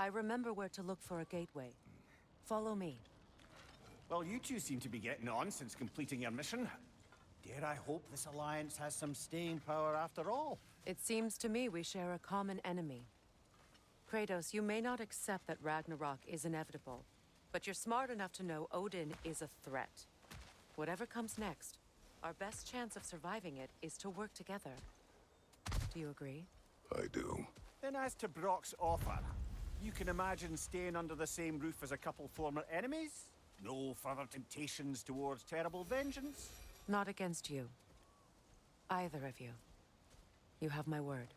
I remember where to look for a gateway. Follow me. Well, you two seem to be getting on since completing your mission. Dare I hope this alliance has some staying power after all? It seems to me we share a common enemy. Kratos, you may not accept that Ragnarok is inevitable, but you're smart enough to know Odin is a threat. Whatever comes next, our best chance of surviving it is to work together. Do you agree? I do. Then as to Brock's offer, you can imagine staying under the same roof as a couple former enemies? No further temptations towards terrible vengeance? Not against you. Either of you. You have my word.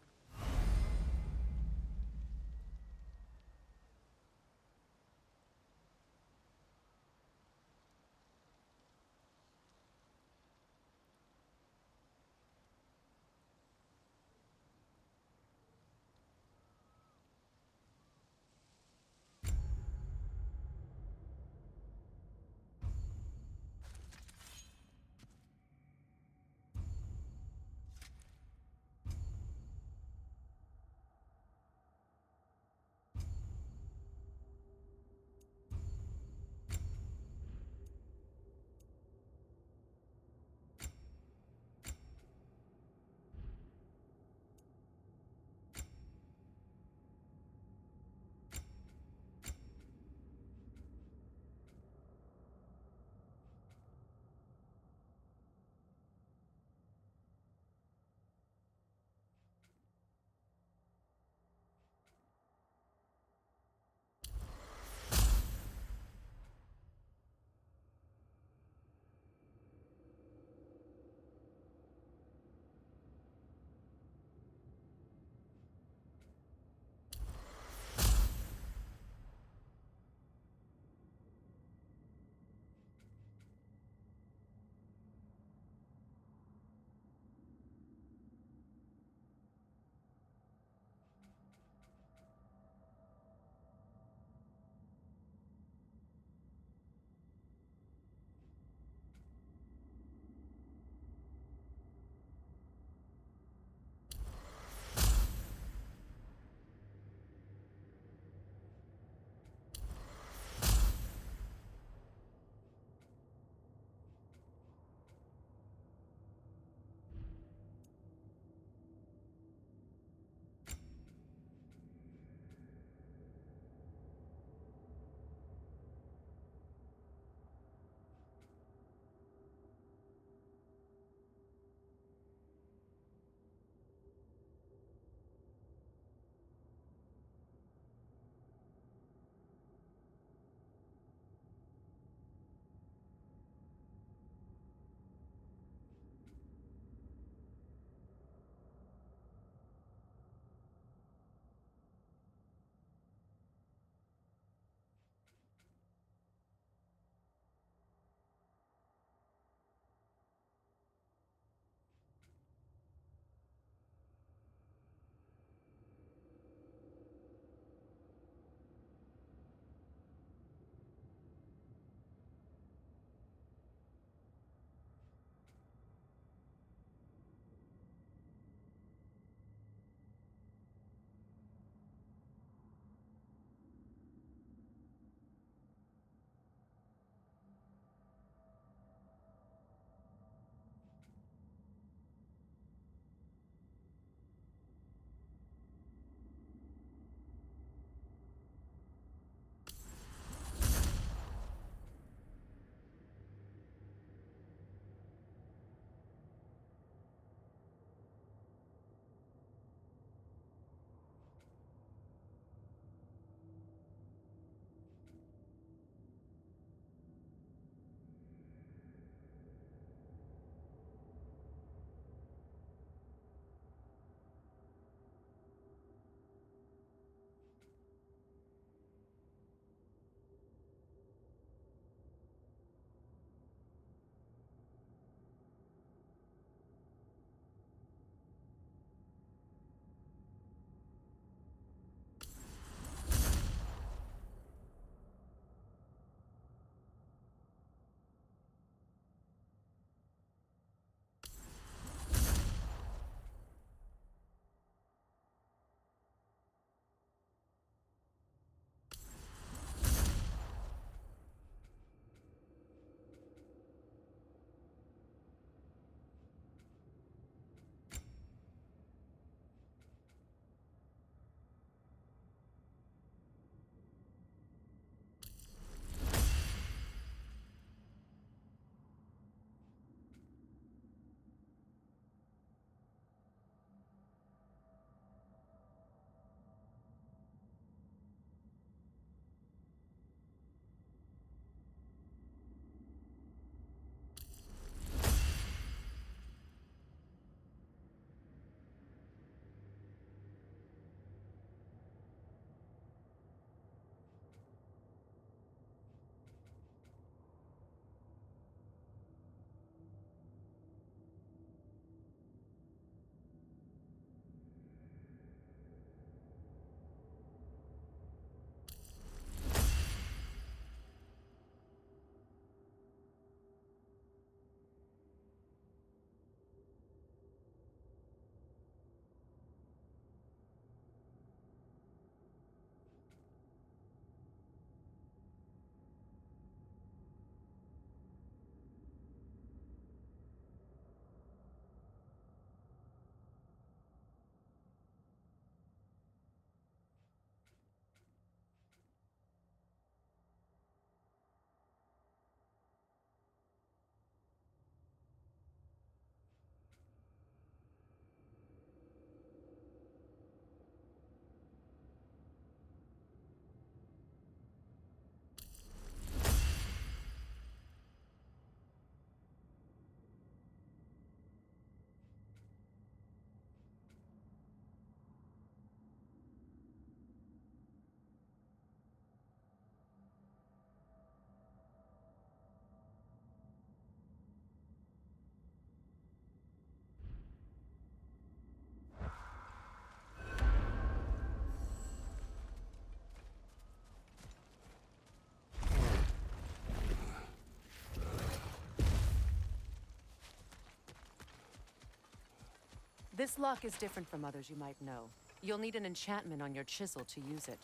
This lock is different from others you might know. You'll need an enchantment on your chisel to use it.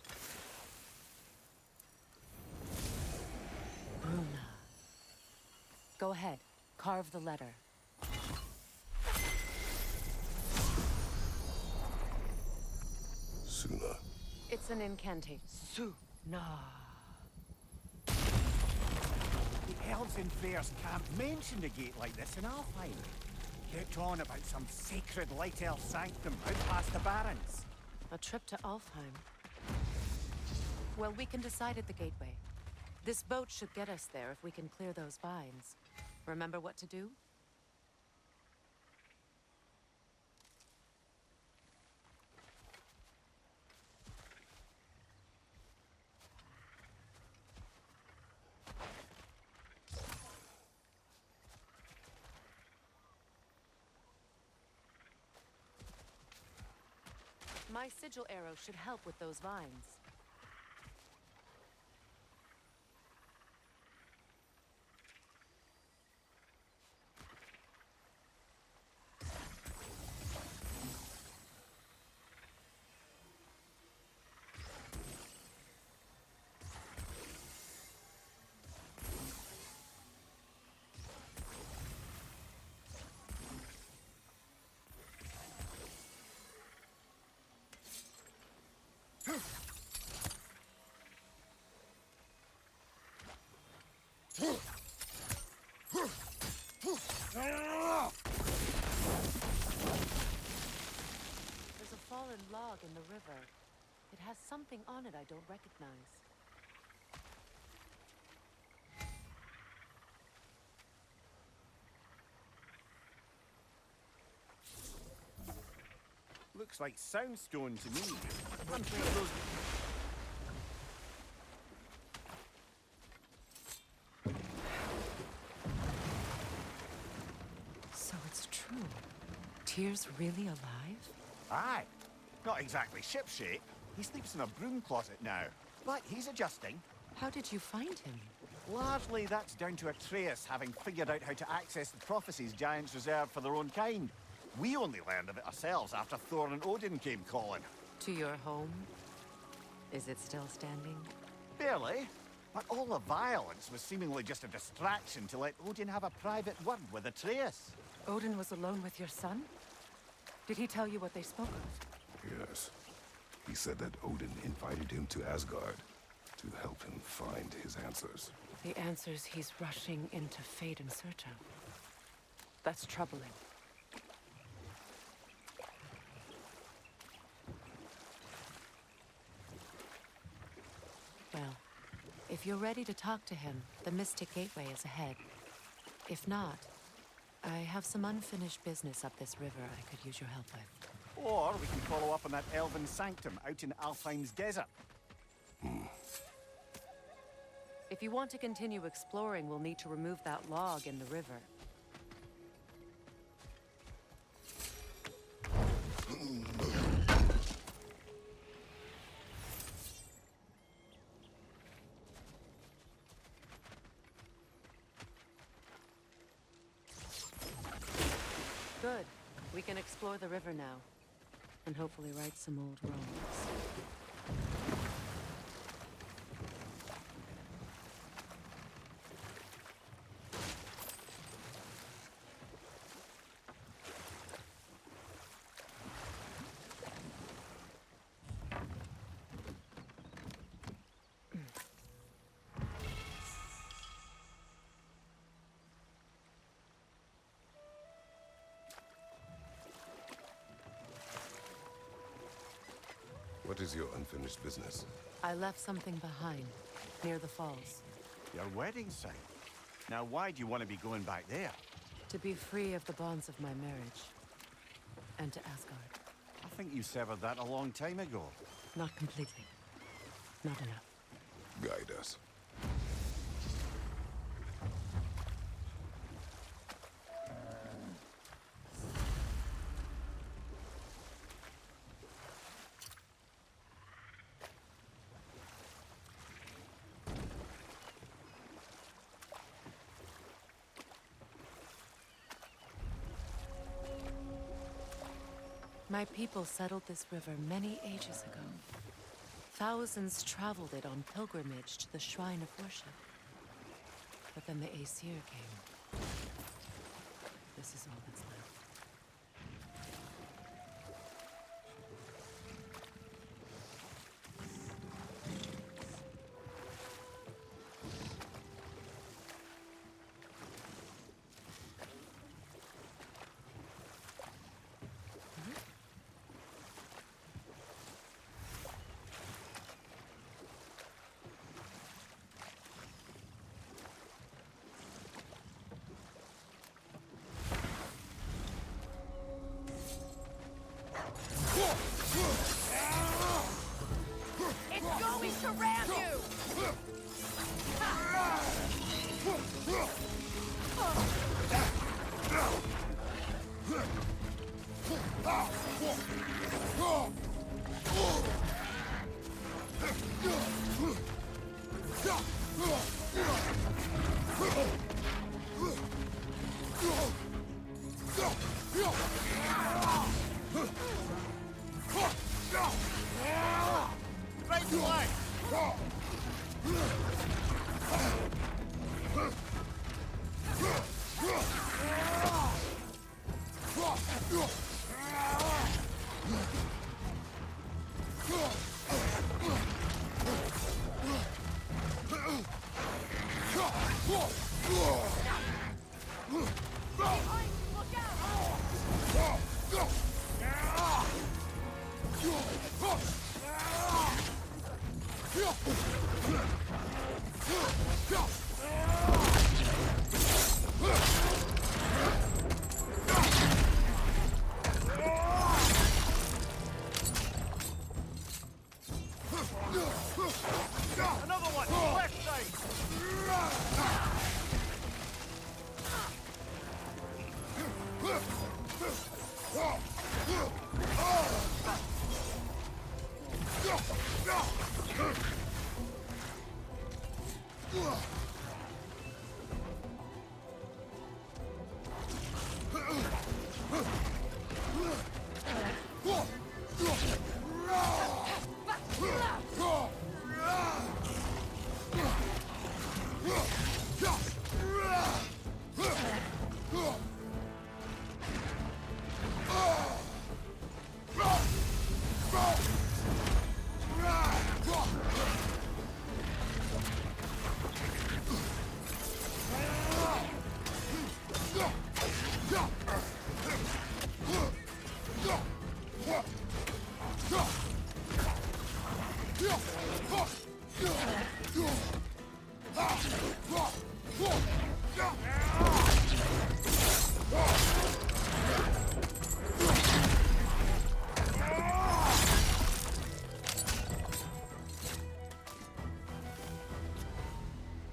Bruna. Go ahead. Carve the letter. Suna. It's an incantation. Suna. The elves in Freyr's camp mentioned a gate like this in Alfheim. Kept on about some sacred light elf sanctum out past the Barrens. A trip to Alfheim. Well, we can decide at the gateway. This boat should get us there if we can clear those vines. Remember what to do? My sigil arrow should help with those vines. There's a fallen log in the river. It has something on it I don't recognize. Looks like soundstone to me. I'm sure those... So it's true. Tyr's really alive? Aye. Not exactly shipshape. He sleeps in a broom closet now. But he's adjusting. How did you find him? Largely that's down to Atreus having figured out how to access the prophecies giants reserve for their own kind. We only learned of it ourselves after Thor and Odin came calling. To your home? Is it still standing? Barely. But all the violence was seemingly just a distraction to let Odin have a private word with Atreus. Odin was alone with your son? Did he tell you what they spoke of? Yes. He said that Odin invited him to Asgard to help him find his answers. The answers he's rushing into fate in search of. That's troubling. Well, if you're ready to talk to him, the Mystic Gateway is ahead. If not, I have some unfinished business up this river I could use your help with. Or we can follow up on that elven sanctum out in Alfheim's desert. If you want to continue exploring, we'll need to remove that log in the river. Good. We can explore the river now. And hopefully right some old wrongs. What is your unfinished business? I left something behind, near the falls. Your wedding site. Now why do you want to be going back there? To be free of the bonds of my marriage. And to Asgard. I think you severed that a long time ago. Not completely. Not enough. Guide us. My people settled this river many ages ago. Thousands traveled it on pilgrimage to the shrine of worship. But then the Aesir came. This is all that's left. It's going to ram you! Right flag! Another one! Left side!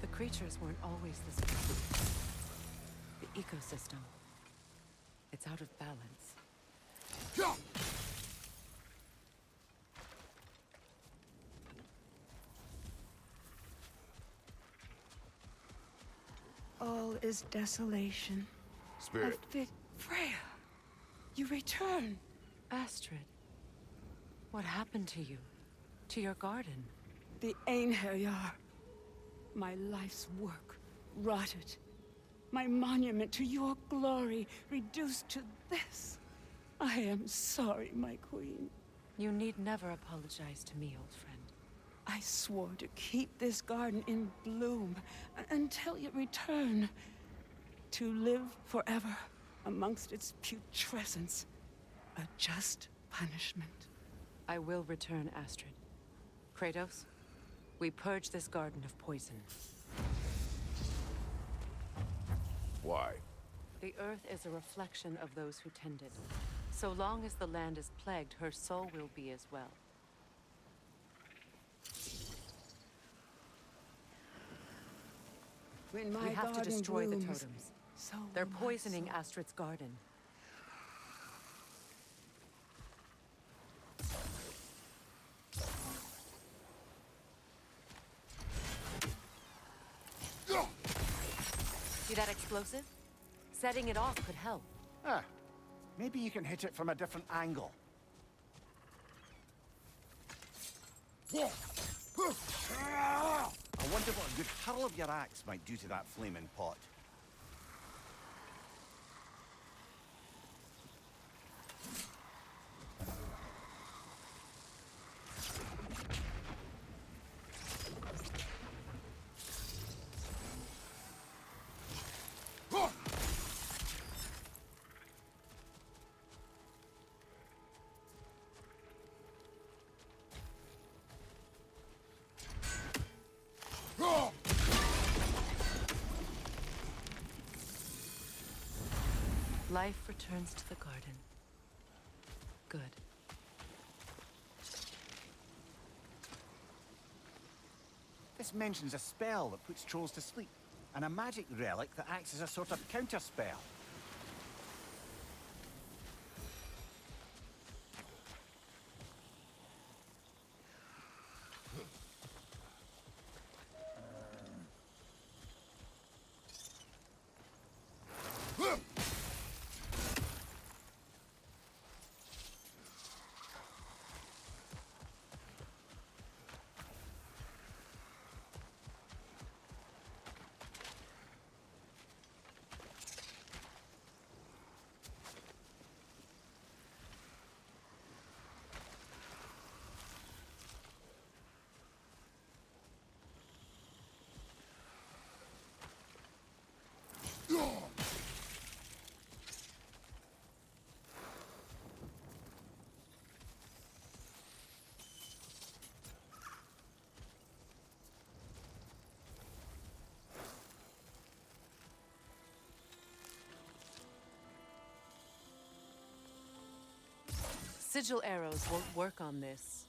The creatures weren't always this way. The ecosystem. It's out of balance. All is desolation. Spirit, Freya, you return. Astrid, what happened to you? To your garden? The Einherjar. My life's work rotted. My monument to your glory reduced to this. I am sorry, my queen. You need never apologize to me, old friend. I swore to keep this garden in bloom until you return. To live forever amongst its putrescence. A just punishment. I will return, Astrid. Kratos, we purge this garden of poison. why? The earth is a reflection of those who tend it. So long as the land is plagued, her soul will be as well. When my We have to garden destroy the blooms, totems. so They're will my poisoning soul. Astrid's garden. See that explosive? Setting it off could help. Ah, maybe you can hit it from a different angle. I wonder what a good hurl of your axe might do to that flaming pot. Life returns to the garden. Good. This mentions a spell that puts trolls to sleep, and a magic relic that acts as a sort of counter-spell. Sigil arrows won't work on this.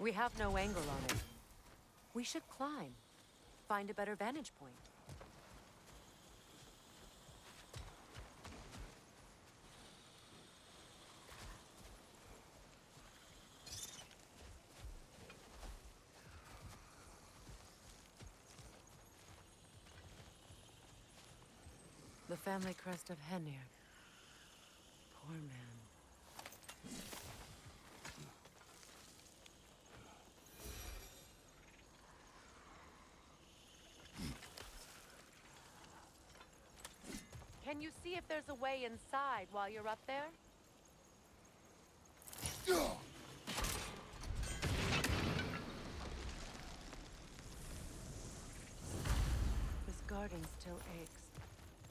We have no angle on it. We should climb. Find a better vantage point. The family crest of Henir. Poor man. Can you see if there's a way inside while you're up there? This garden still aches.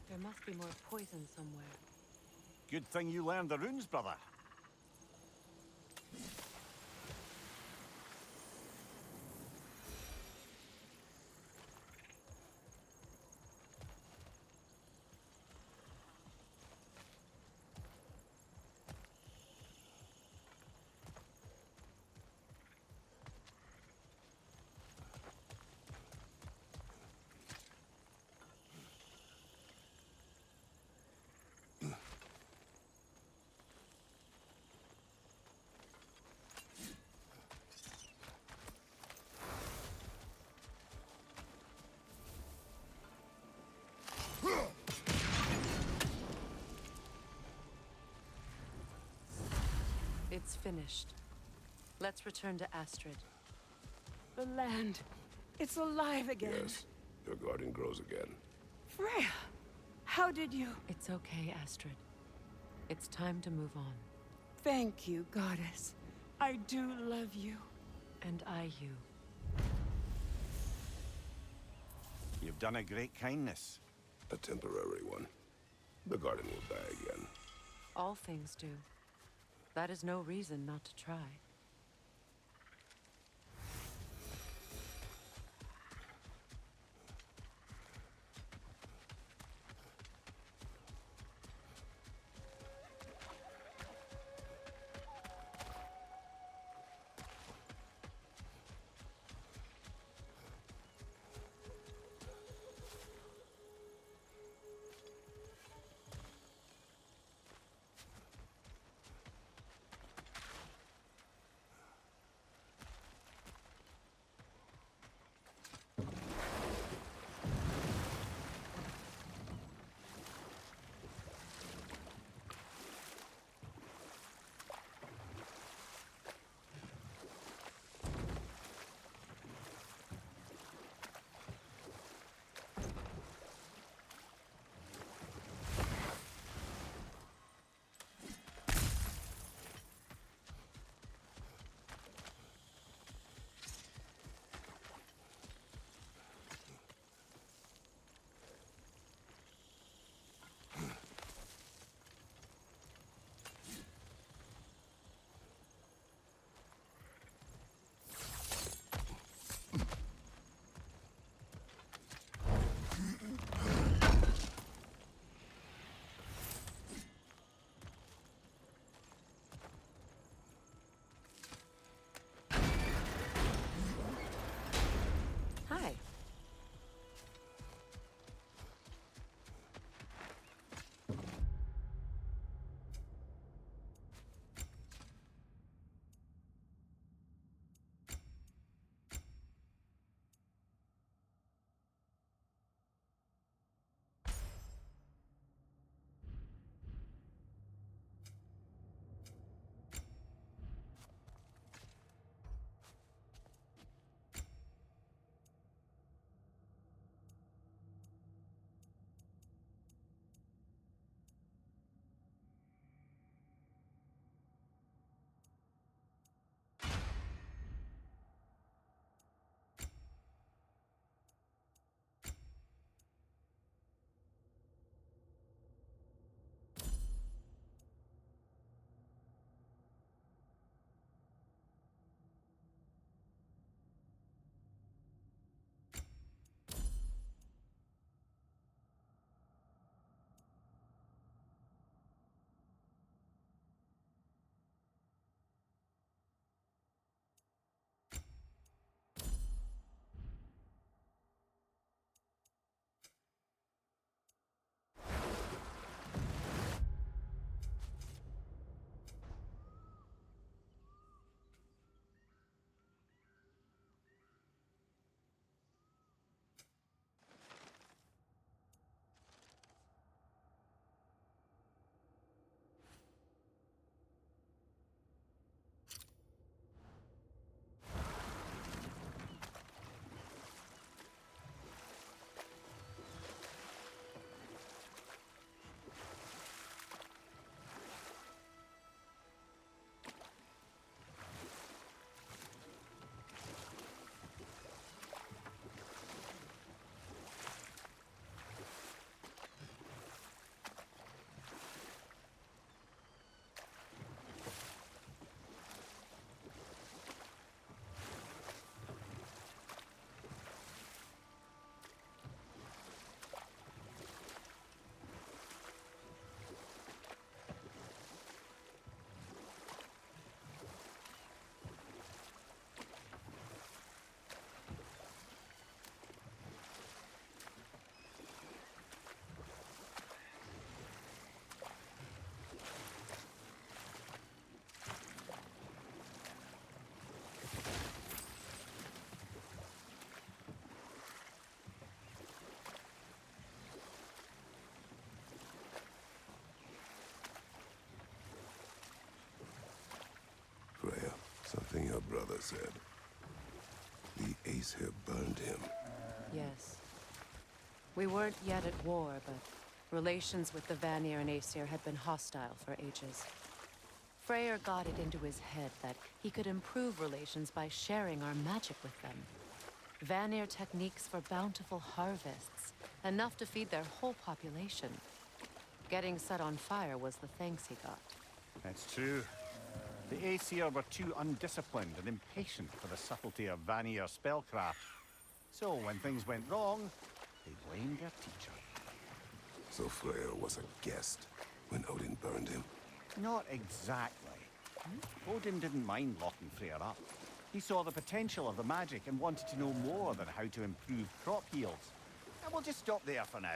There must be more poison somewhere. Good thing you learned the runes, brother. It's finished. Let's return to Astrid. The land. It's alive again. Yes, your garden grows again. Freya, how did you... It's okay, Astrid. It's time to move on. Thank you, goddess. I do love you. And I you. You've done a great kindness. A temporary one. The garden will die again. All things do. That is no reason not to try. Hi. Freya, something your brother said. The ace here burned him. Yes. We weren't yet at war, but relations with the Vanir and Aesir had been hostile for ages. Freyr got it into his head that he could improve relations by sharing our magic with them. Vanir techniques for bountiful harvests, enough to feed their whole population. Getting set on fire was the thanks he got. That's true. The Aesir were too undisciplined and impatient for the subtlety of Vanir spellcraft. So when things went wrong, they blamed their teacher. So Freyr was a guest when Odin burned him? Not exactly. Odin didn't mind locking Freyr up. He saw the potential of the magic and wanted to know more than how to improve crop yields. And we'll just stop there for now.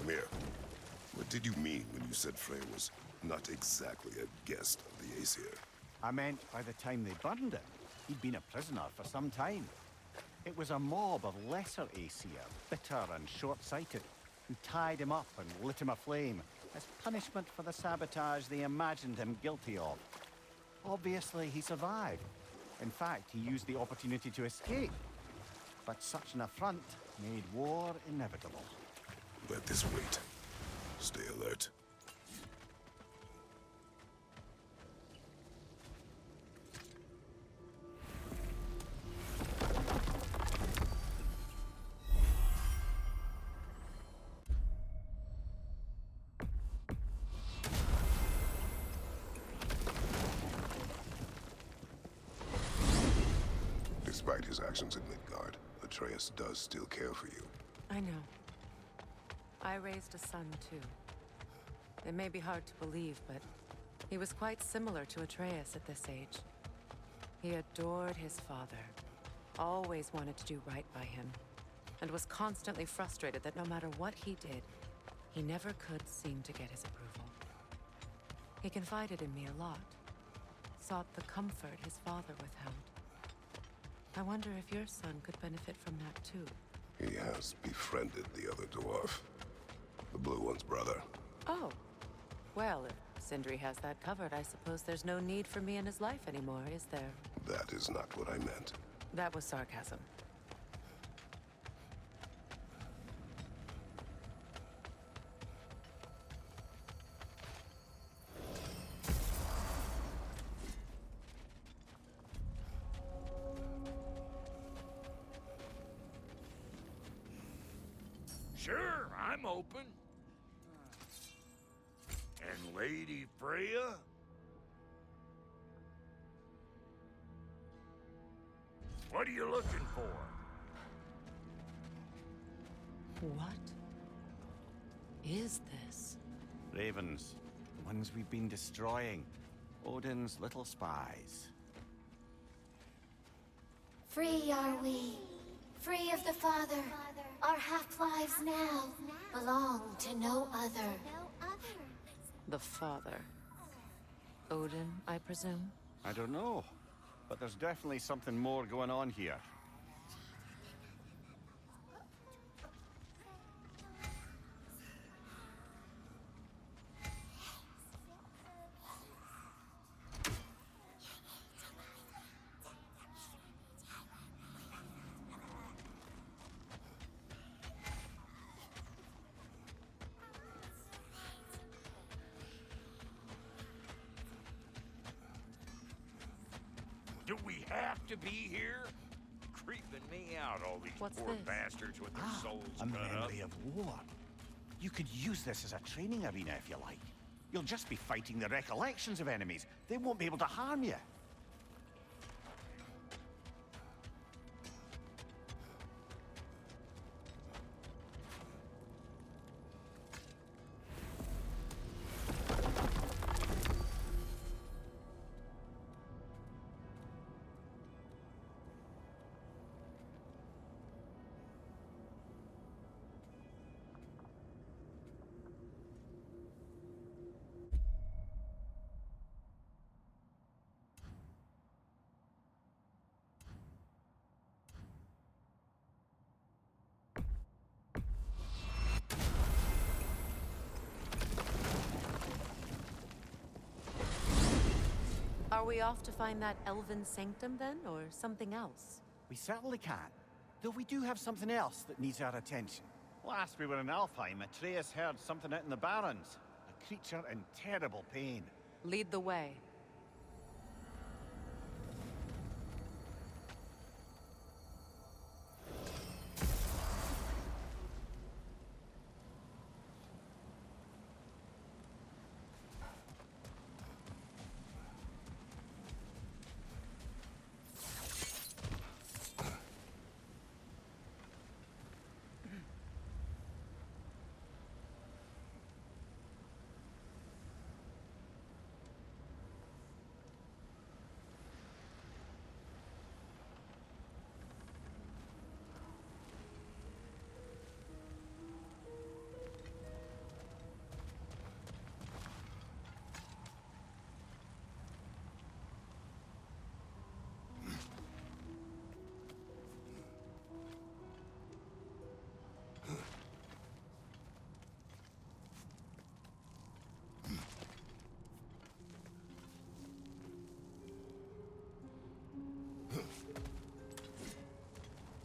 Mimir, what did you mean when you said Freyr was not exactly a guest of the Aesir? I meant by the time they burned him, he'd been a prisoner for some time. It was a mob of lesser Aesir, bitter and short-sighted, who tied him up and lit him aflame as punishment for the sabotage they imagined him guilty of. Obviously, he survived. In fact, he used the opportunity to escape. But such an affront made war inevitable. Let this wait. Stay alert. Despite his actions in Midgard, Atreus does still care for you. I know. I raised a son, too. It may be hard to believe, but he was quite similar to Atreus at this age. He adored his father, always wanted to do right by him, and was constantly frustrated that no matter what he did, he never could seem to get his approval. He confided in me a lot, sought the comfort his father withheld. I wonder if your son could benefit from that, too. He has befriended the other dwarf. The blue one's brother. Oh. Well, if Sindri has that covered, I suppose there's no need for me in his life anymore, is there? That is not what I meant. That was sarcasm. Sure, I'm open. And Lady Freya? What are you looking for? What is this? Ravens, the ones we've been destroying. Odin's little spies. Free are we, free of the Father. Our half-lives now belong to no other. The father. Odin, I presume? I don't know, but there's definitely something more going on here. Do we have to be here? Creeping me out, all these What's poor this? bastards with their souls A cut up. memory of war. You could use this as a training arena if you like. You'll just be fighting the recollections of enemies. They won't be able to harm you. Are we off to find that elven sanctum then, or something else? We certainly can. Though we do have something else that needs our attention. Last we were in Alfheim, Atreus heard something out in the Barrens. A creature in terrible pain. Lead the way.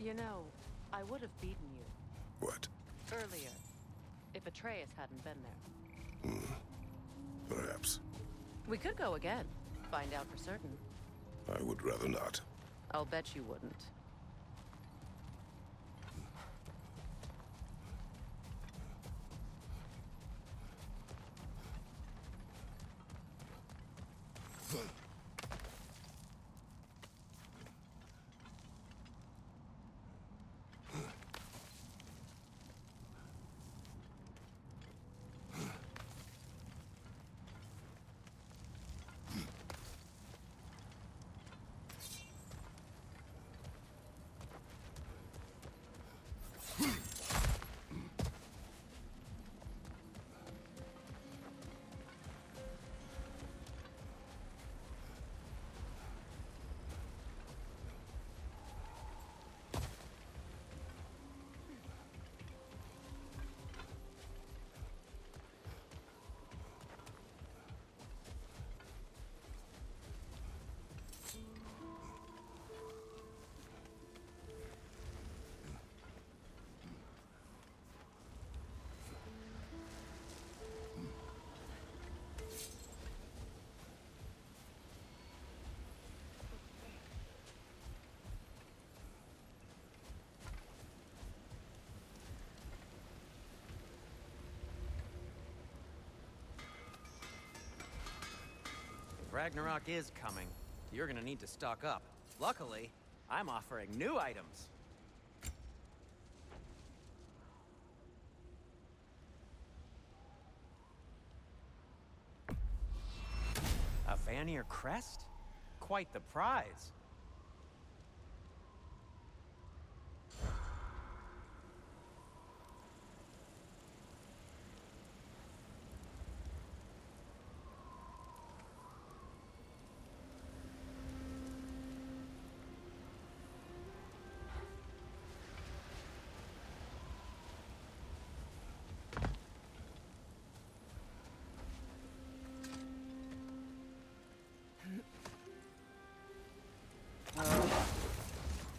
You know, I would have beaten you. What? Earlier. If Atreus hadn't been there. Perhaps. We could go again. Find out for certain. I would rather not. I'll bet you wouldn't. Ragnarok is coming. You're gonna need to stock up. Luckily, I'm offering new items. A Vanir crest? Quite the prize.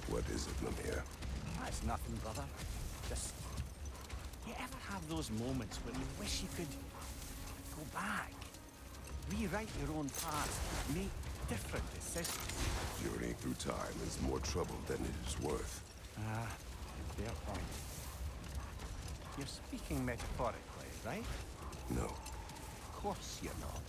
What is it, Mimir? That's nothing, brother. Just... You ever have those moments when you wish you could... go back? Rewrite your own past, make different decisions? Journeying through time is more trouble than it is worth. Ah, fair point. You're speaking metaphorically, right? No. Of course you're not.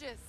savages!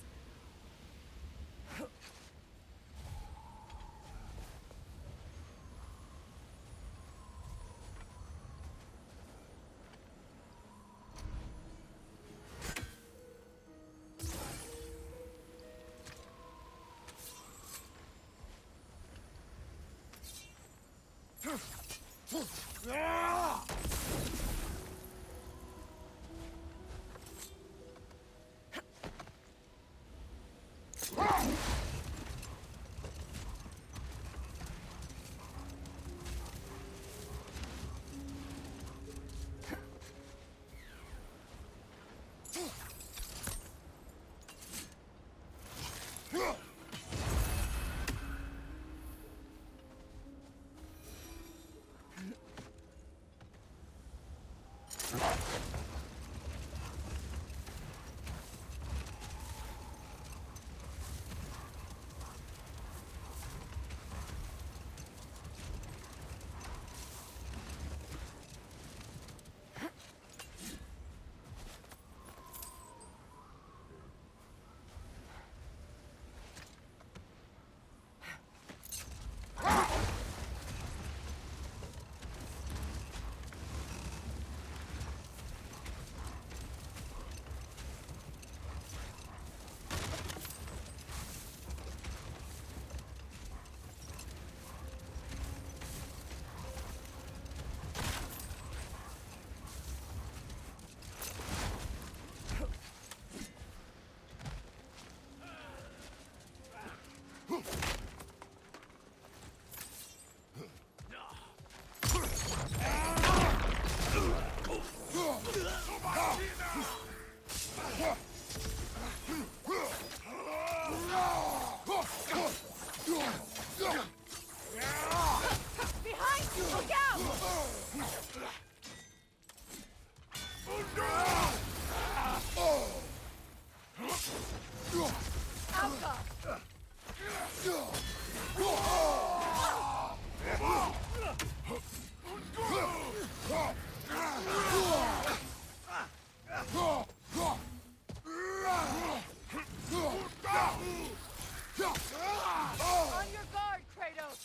On your guard, Kratos!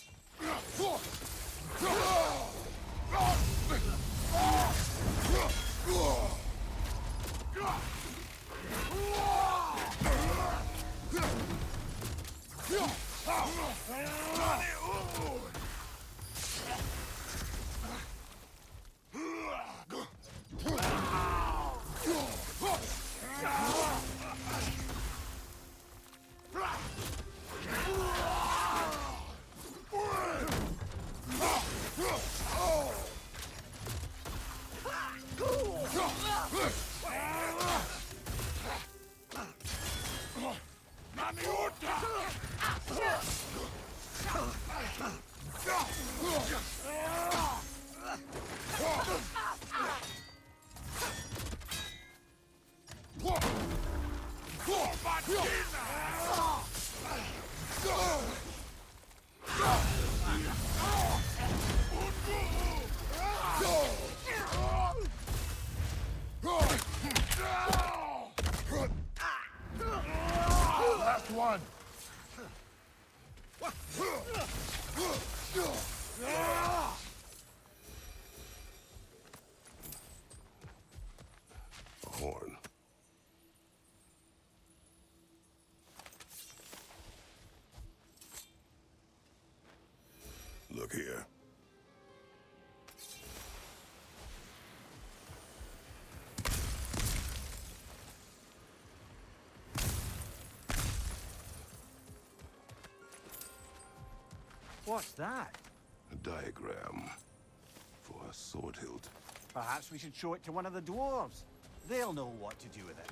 Last one! A horn. Look here. What's that? A diagram for a sword hilt. Perhaps we should show it to one of the dwarves. They'll know what to do with it.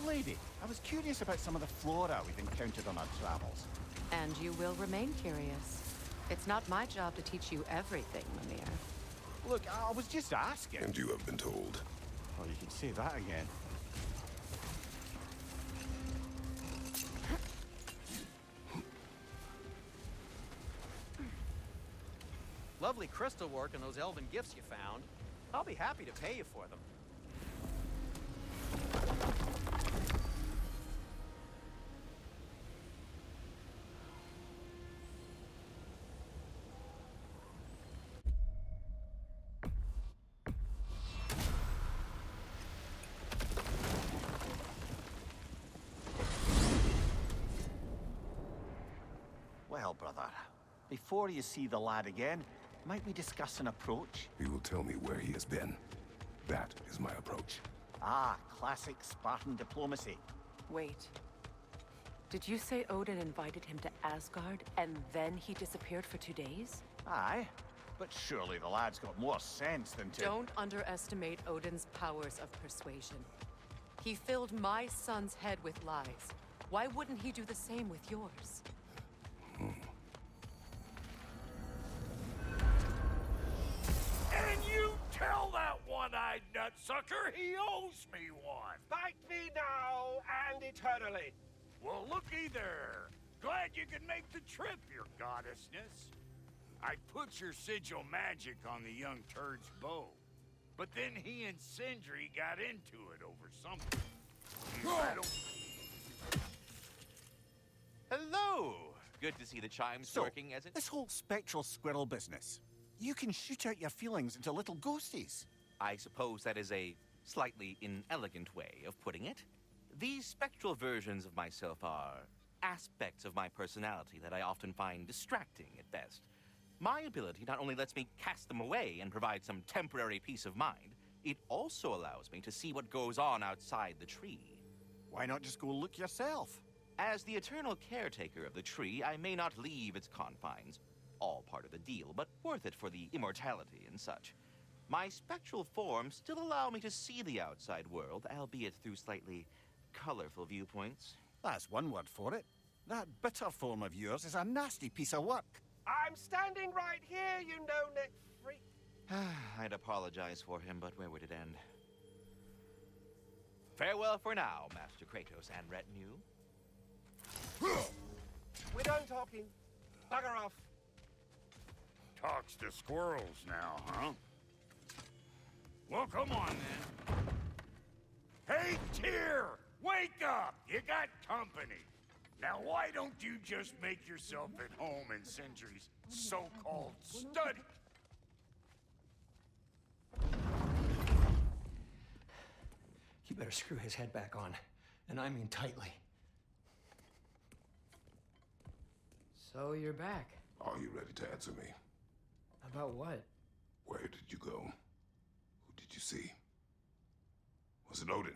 lady. I was curious about some of the flora we've encountered on our travels. And you will remain curious. It's not my job to teach you everything, Mimir. Look, I was just asking. And you have been told. Oh, you can say that again. Lovely crystal work and those elven gifts you found. I'll be happy to pay you for them. Well, brother, before you see the lad again, might we discuss an approach? He will tell me where he has been. That is my approach. Ah, classic Spartan diplomacy. Wait. Did you say Odin invited him to Asgard, and then he disappeared for 2 days? Aye, but surely the lad's got more sense than to... Don't underestimate Odin's powers of persuasion. He filled my son's head with lies. Why wouldn't he do the same with yours? And you tell that one-eyed nutsucker he owes me one. Fight me now and eternally. Well, looky there. Glad you could make the trip, your goddessness. I put your sigil magic on the young turd's bow. But then he and Sindri got into it over something. Hello! Good to see the chimes So, working as it... this whole spectral squirrel business, you can shoot out your feelings into little ghosties. I suppose that is a slightly inelegant way of putting it. These spectral versions of myself are aspects of my personality that I often find distracting at best. My ability not only lets me cast them away and provide some temporary peace of mind, it also allows me to see what goes on outside the tree. Why not just go look yourself? As the eternal caretaker of the tree, I may not leave its confines. All part of the deal, but worth it for the immortality and such. My spectral forms still allow me to see the outside world, albeit through slightly colorful viewpoints. That's one word for it. That bitter form of yours is a nasty piece of work. I'm standing right here, you no-neck freak. I'd apologize for him, but where would it end? Farewell for now, Master Kratos and retinue. We're done talking. Bugger off. Talks to squirrels now, huh? Well, come on, then. Hey, Tyr! Wake up! You got company. Now, why don't you just make yourself at home in Sindri's so-called study? You better screw his head back on, and I mean tightly. So you're back. Are you ready to answer me? About what? Where did you go? Who did you see? Was it Odin?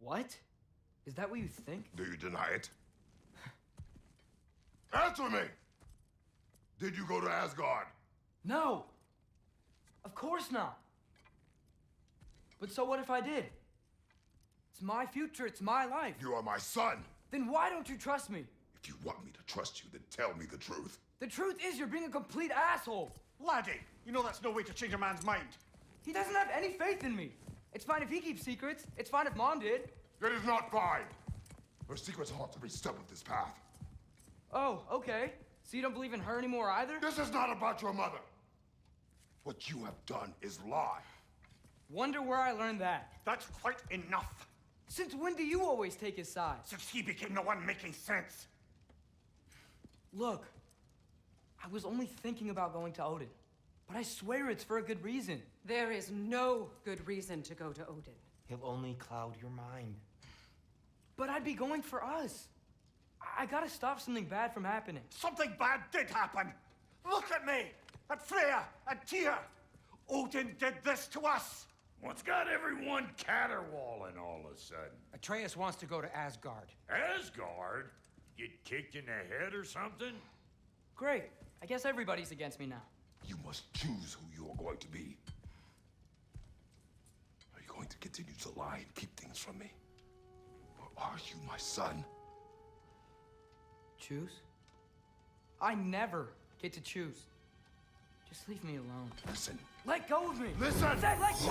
What? Is that what you think? Do you deny it? Answer me! Did you go to Asgard? No! Of course not! But so what if I did? It's my future, it's my life. You are my son! Then why don't you trust me? If you want me to trust you, then tell me the truth. The truth is you're being a complete asshole! Laddie, you know that's no way to change a man's mind. He doesn't have any faith in me. It's fine if he keeps secrets. It's fine if Mom did. It is not fine! Her secrets haunt every step of this path. Oh, okay. So you don't believe in her anymore either? This is not about your mother! What you have done is lie. Wonder where I learned that. That's quite enough. Since when do you always take his side? Since he became the one making sense. Look, I was only thinking about going to Odin, but I swear it's for a good reason. There is no good reason to go to Odin. He'll only cloud your mind. But I'd be going for us. I gotta stop something bad from happening. Something bad did happen. Look at me, at Freya, at Tyr. Odin did this to us. What's got everyone caterwauling all of a sudden? Atreus wants to go to Asgard. Asgard? Get kicked in the head or something? Great. I guess everybody's against me now. You must choose who you are going to be. Are you going to continue to lie and keep things from me? Are you my son? Choose? I never get to choose. Just leave me alone. Listen. Let go of me! Listen! I said let go!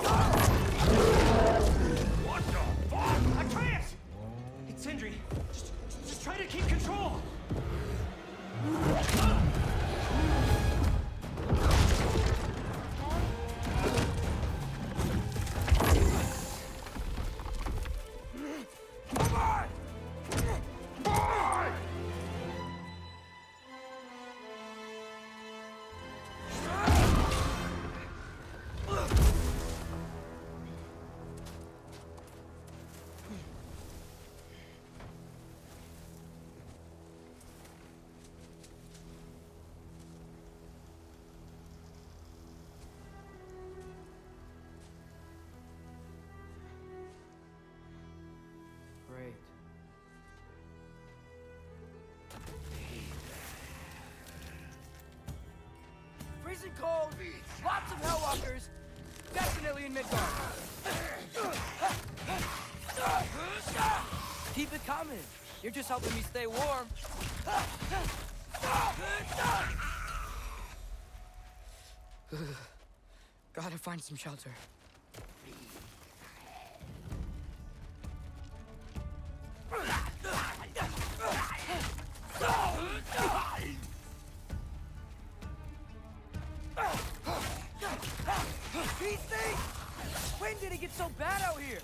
What the fuck? Atreus! It's Sindri. Just try to keep control. Come on! Boy! Great. Freezing cold, lots of Hellwalkers, definitely in Midgard. Keep it coming. You're just helping me stay warm. Gotta find some shelter. These things! When did it get so bad out here?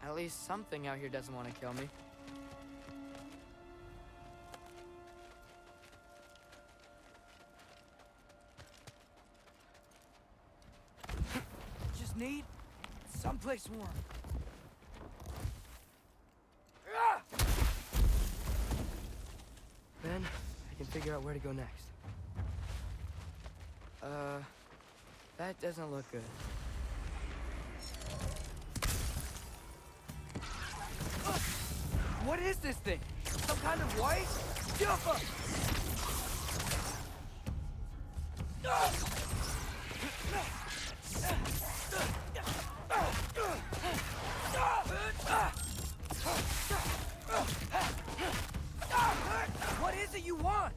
At least something out here doesn't want to kill me. Just need someplace warm. Then I can figure out where to go next. That doesn't look good. What is this thing? Some kind of white? Jumper! What is it you want?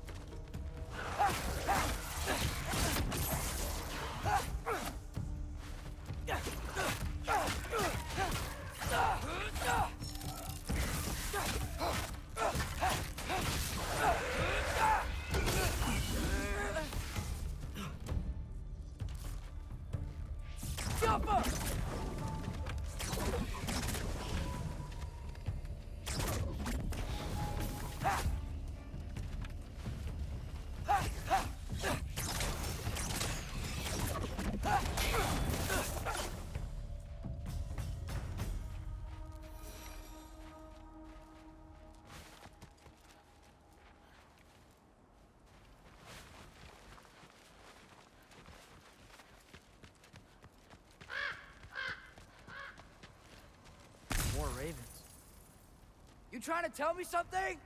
More ravens. You trying to tell me something?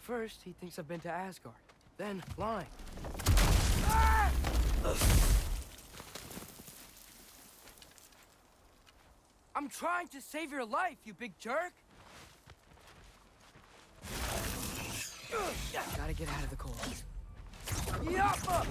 First, he thinks I've been to Asgard. Then, lying. Ah! I'm trying to save your life, you big jerk! Gotta get out of the cold. Yappa!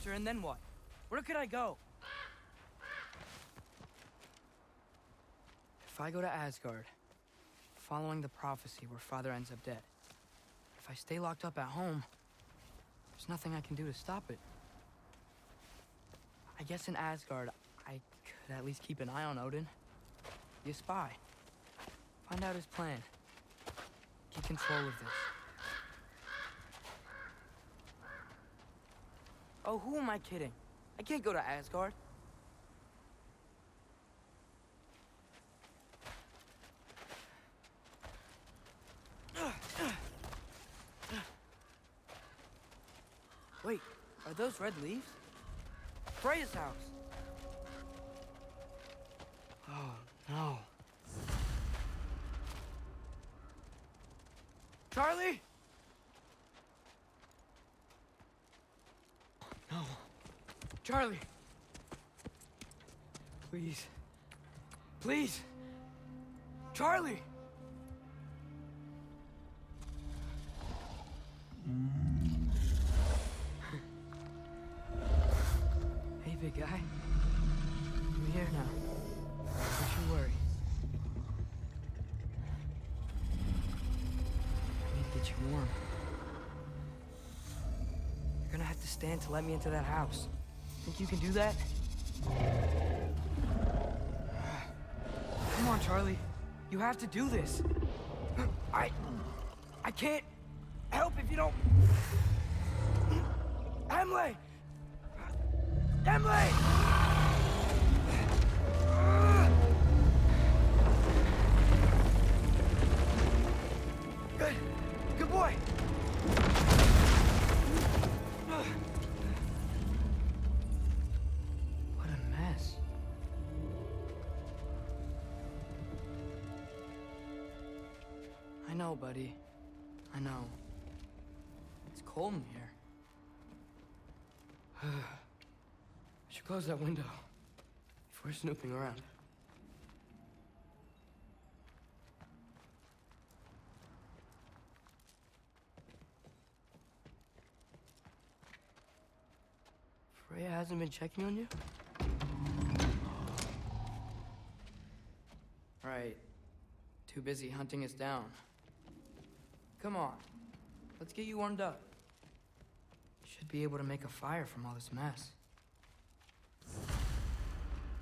altar, and then what? Where could I go? If I go to Asgard, following the prophecy where Father ends up dead, if I stay locked up at home, there's nothing I can do to stop it. I guess in Asgard, I could at least keep an eye on Odin. Be a spy. Find out his plan. Get control of this. Oh, who am I kidding? I can't go to Asgard. Wait, are those red leaves? Freya's house! Oh, no. Charlie! No. Charlie! Please. Please! Charlie! Hey, big guy. I'm here now. Don't you worry. I need to get you warm. You're gonna have to stand to let me into that house. Think you can do that? Come on, Charlie. You have to do this. I can't help if you don't... Emily! Emily! Good. Good boy. What a mess. I know, buddy. I know. It's cold in here. I should close that window before snooping around. Freya hasn't been checking on you? Right. Too busy hunting us down. Come on. Let's get you warmed up. Should be able to make a fire from all this mess.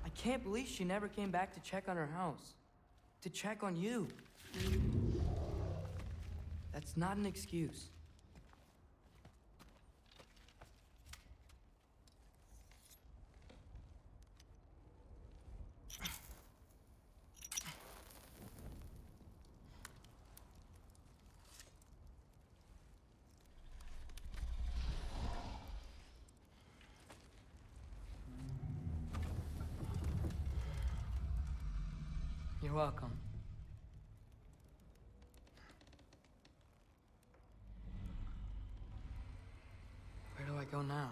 I can't believe she never came back to check on her house. To check on you. That's not an excuse. You're welcome. Where do I go now?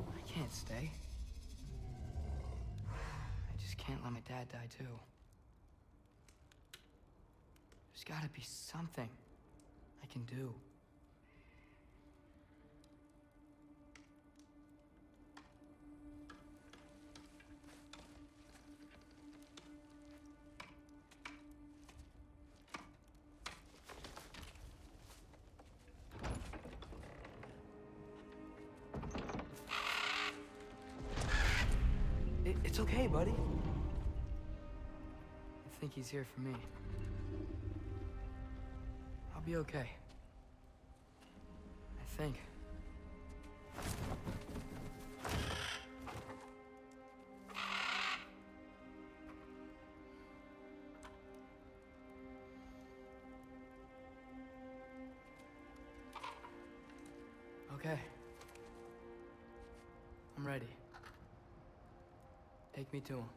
I can't stay. I just can't let my dad die too. There's gotta be something I can do. It's okay, buddy. I think he's here for me. I'll be okay. I think. Okay. I'm ready. Take me to him.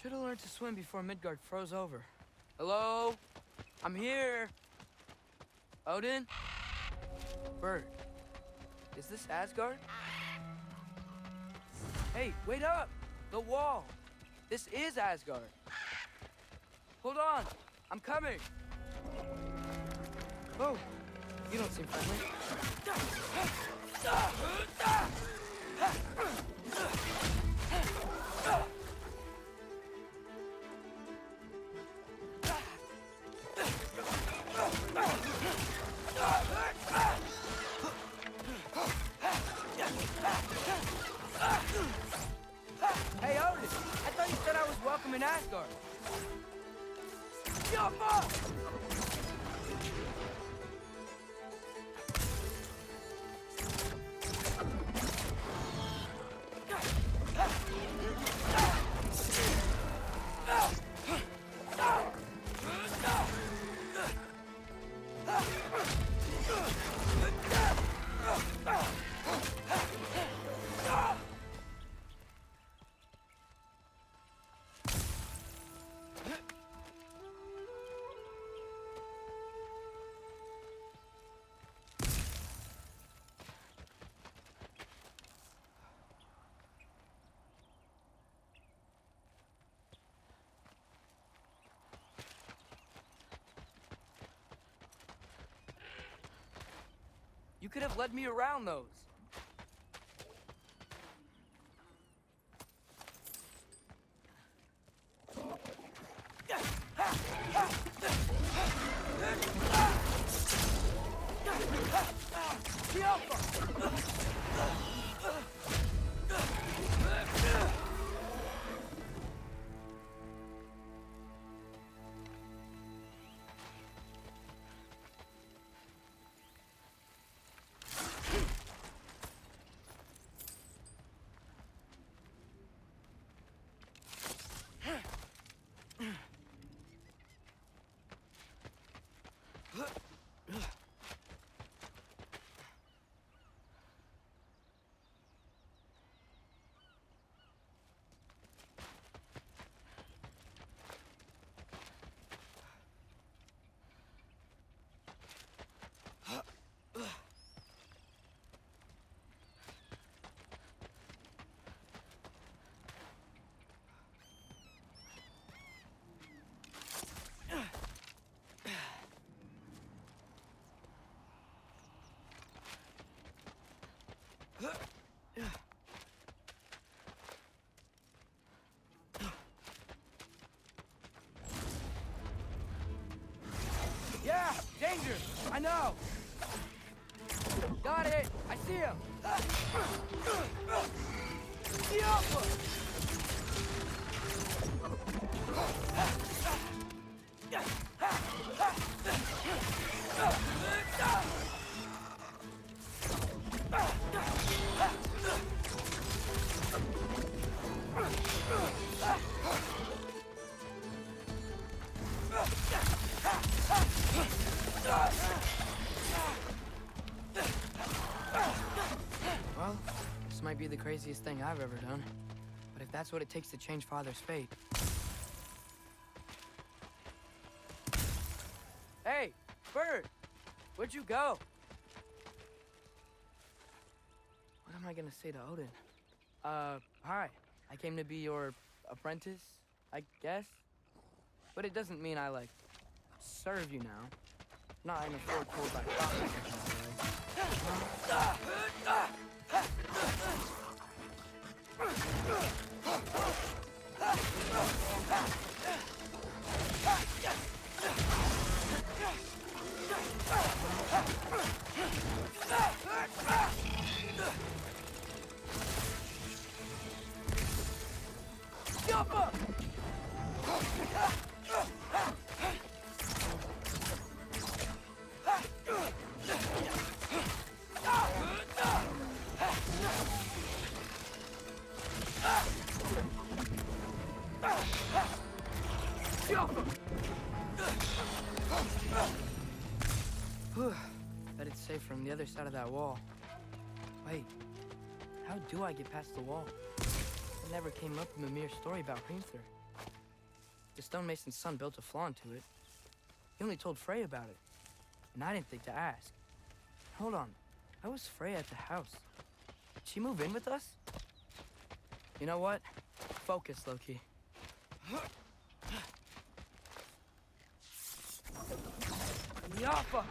Should have learned to swim before Midgard froze over. Hello? I'm here. Odin? Bird. Is this Asgard? Hey, wait up! The wall! This is Asgard. Hold on! I'm coming! Oh, you don't seem friendly. Hey, Odin! I thought you said I was welcome in Asgard. Jump up! You could have led me around those. Yeah, danger! I know! Got it! I see him! Well, this might be the craziest thing I've ever done. But if that's what it takes to change Father's fate... Hey, Bird! Where'd you go? What am I gonna say to Odin? Hi. I came to be your apprentice, I guess? But it doesn't mean I, like, serve you now. Not in a foretold by prophet. Jump up! Bet it's safe from the other side of that wall. Wait, how do I get past the wall? It never came up in Mimir's story about Hrimthur. the stonemason's son built a flaw into it. He only told Frey about it, and I didn't think to ask. Hold on, how was Frey at the house? Did she move in with us? You know what? Focus, Loki. Yaffa!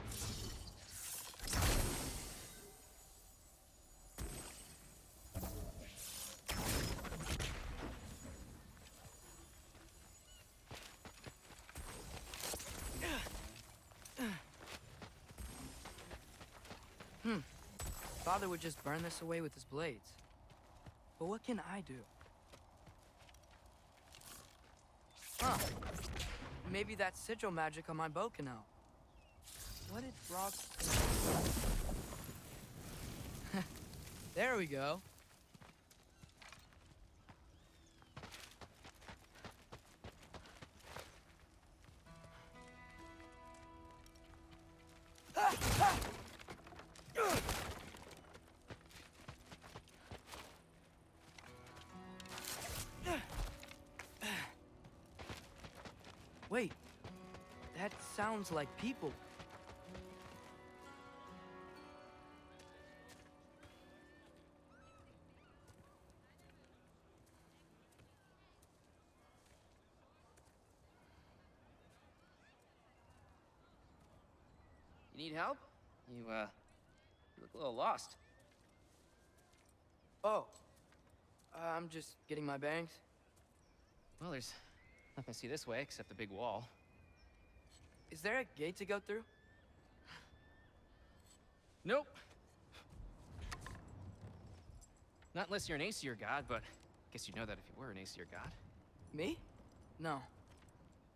Father would just burn this away with his blades. But what can I do? Huh. Maybe that sigil magic on my bow can help. What did Brock... There we go. Wait, that sounds like people. You need help? You look a little lost. Oh, I'm just getting my bearings. Well, there's nothing to see this way except the big wall. Is there a gate to go through? Nope. Not unless you're an Aesir god, but I guess you'd know that if you were an Aesir god. Me? No.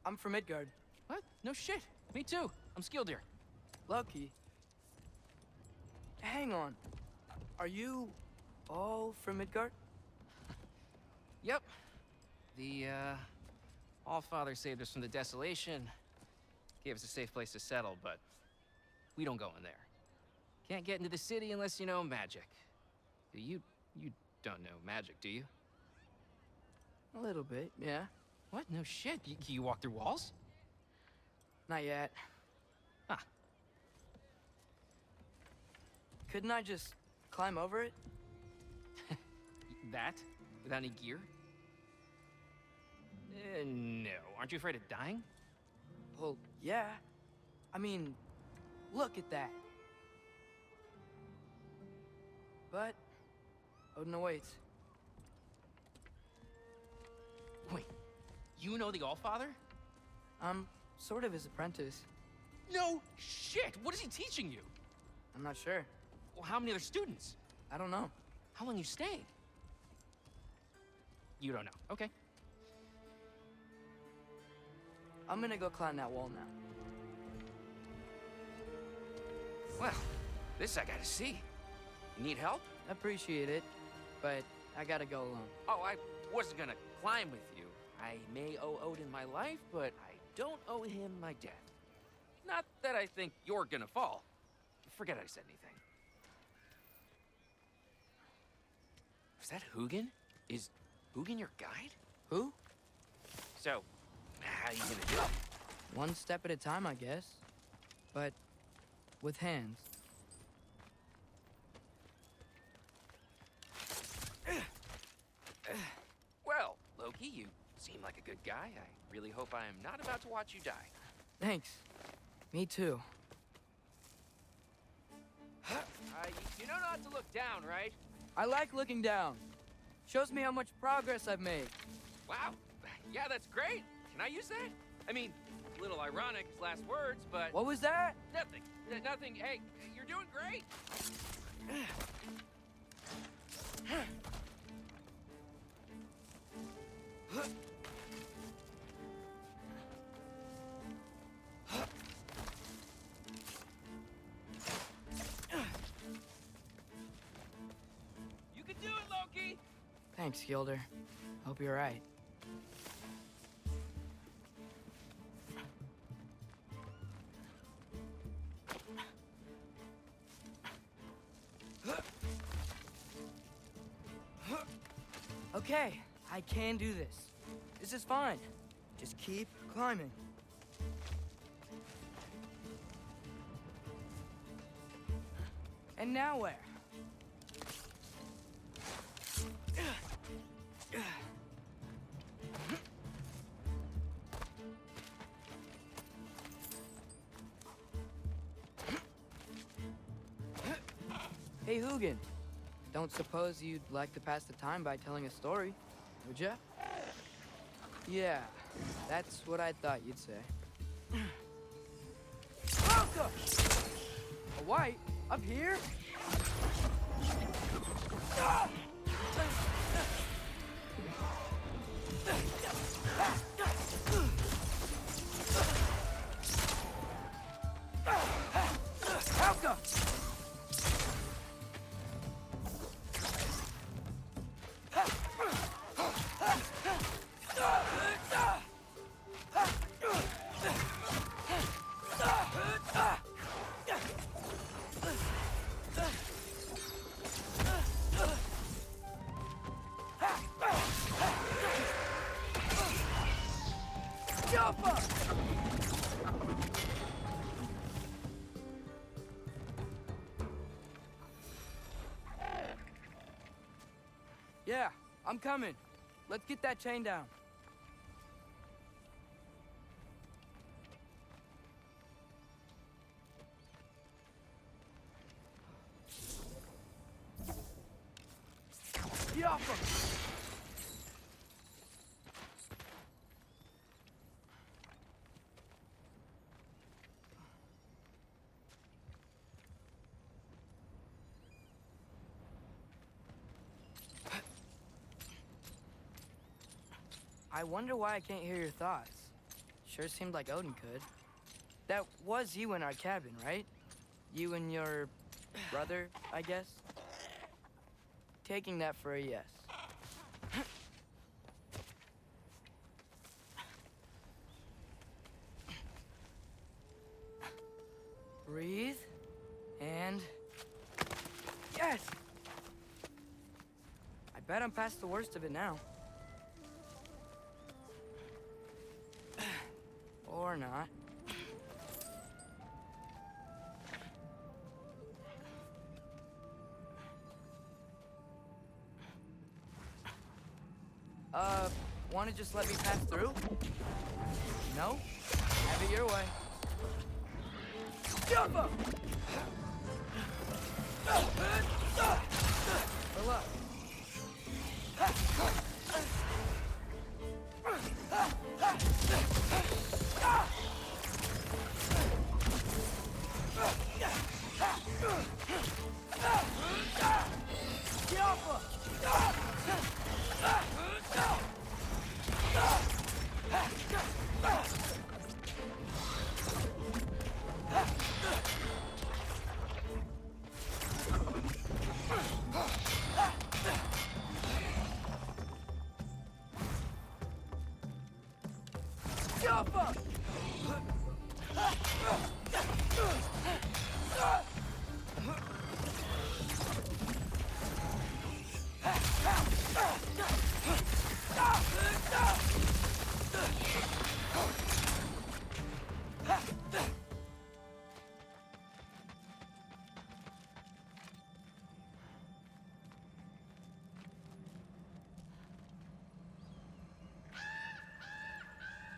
I'm from Midgard. What? No shit. Me too. I'm Skildir. Loki. Hang on. Are you all from Midgard? Yep. The, Allfather saved us from the desolation. Gave us a safe place to settle, but we don't go in there. Can't get into the city unless you know magic. You don't know magic, do you? A little bit, yeah. What? No shit. You walk through walls? Not yet. Huh. Couldn't I just climb over it? That? Without any gear? No. Aren't you afraid of dying? Well, yeah. I mean, look at that. But Odin awaits. Wait, you know the Allfather? I'm sort of his apprentice. No shit! What is he teaching you? I'm not sure. Well, how many other students? I don't know. How long you staying? You don't know. Okay. I'm gonna go climb that wall now. Well, this I gotta see. You need help? Appreciate it, but I gotta go alone. Oh, I wasn't gonna climb with you. I may owe Odin my life, but I don't owe him my death. Not that I think you're gonna fall. Forget I said anything. Is that Hugin? Is Hugin your guide? Who? So, how you gonna do it? One step at a time, I guess. But with hands. Well, Loki, you seem like a good guy. I really hope I am not about to watch you die. Thanks. Me too. You know not to look down, right? I like looking down. Shows me how much progress I've made. Wow. Yeah, that's great. Can I use that? I mean, a little ironic, his last words, but... What was that? Nothing. Nothing. Hey, you're doing great. You can do it, Loki! Thanks, Gilder. Hope you're right. Okay, I can do this. This is fine. Just keep climbing. And now where? Hey, Hugin. Don't suppose you'd like to pass the time by telling a story, would ya? Yeah, that's what I thought you'd say. Welcome! A white? Up here? Welcome! Yeah, I'm coming. Let's get that chain down. Yoppa! I wonder why I can't hear your thoughts. Sure seemed like Odin could. That was you in our cabin, right? You and your brother, I guess? Taking that for a yes. Breathe. And... yes! I bet I'm past the worst of it now. Or not. Wanna just let me pass through? No? Have it your way. Jump up! Fill up.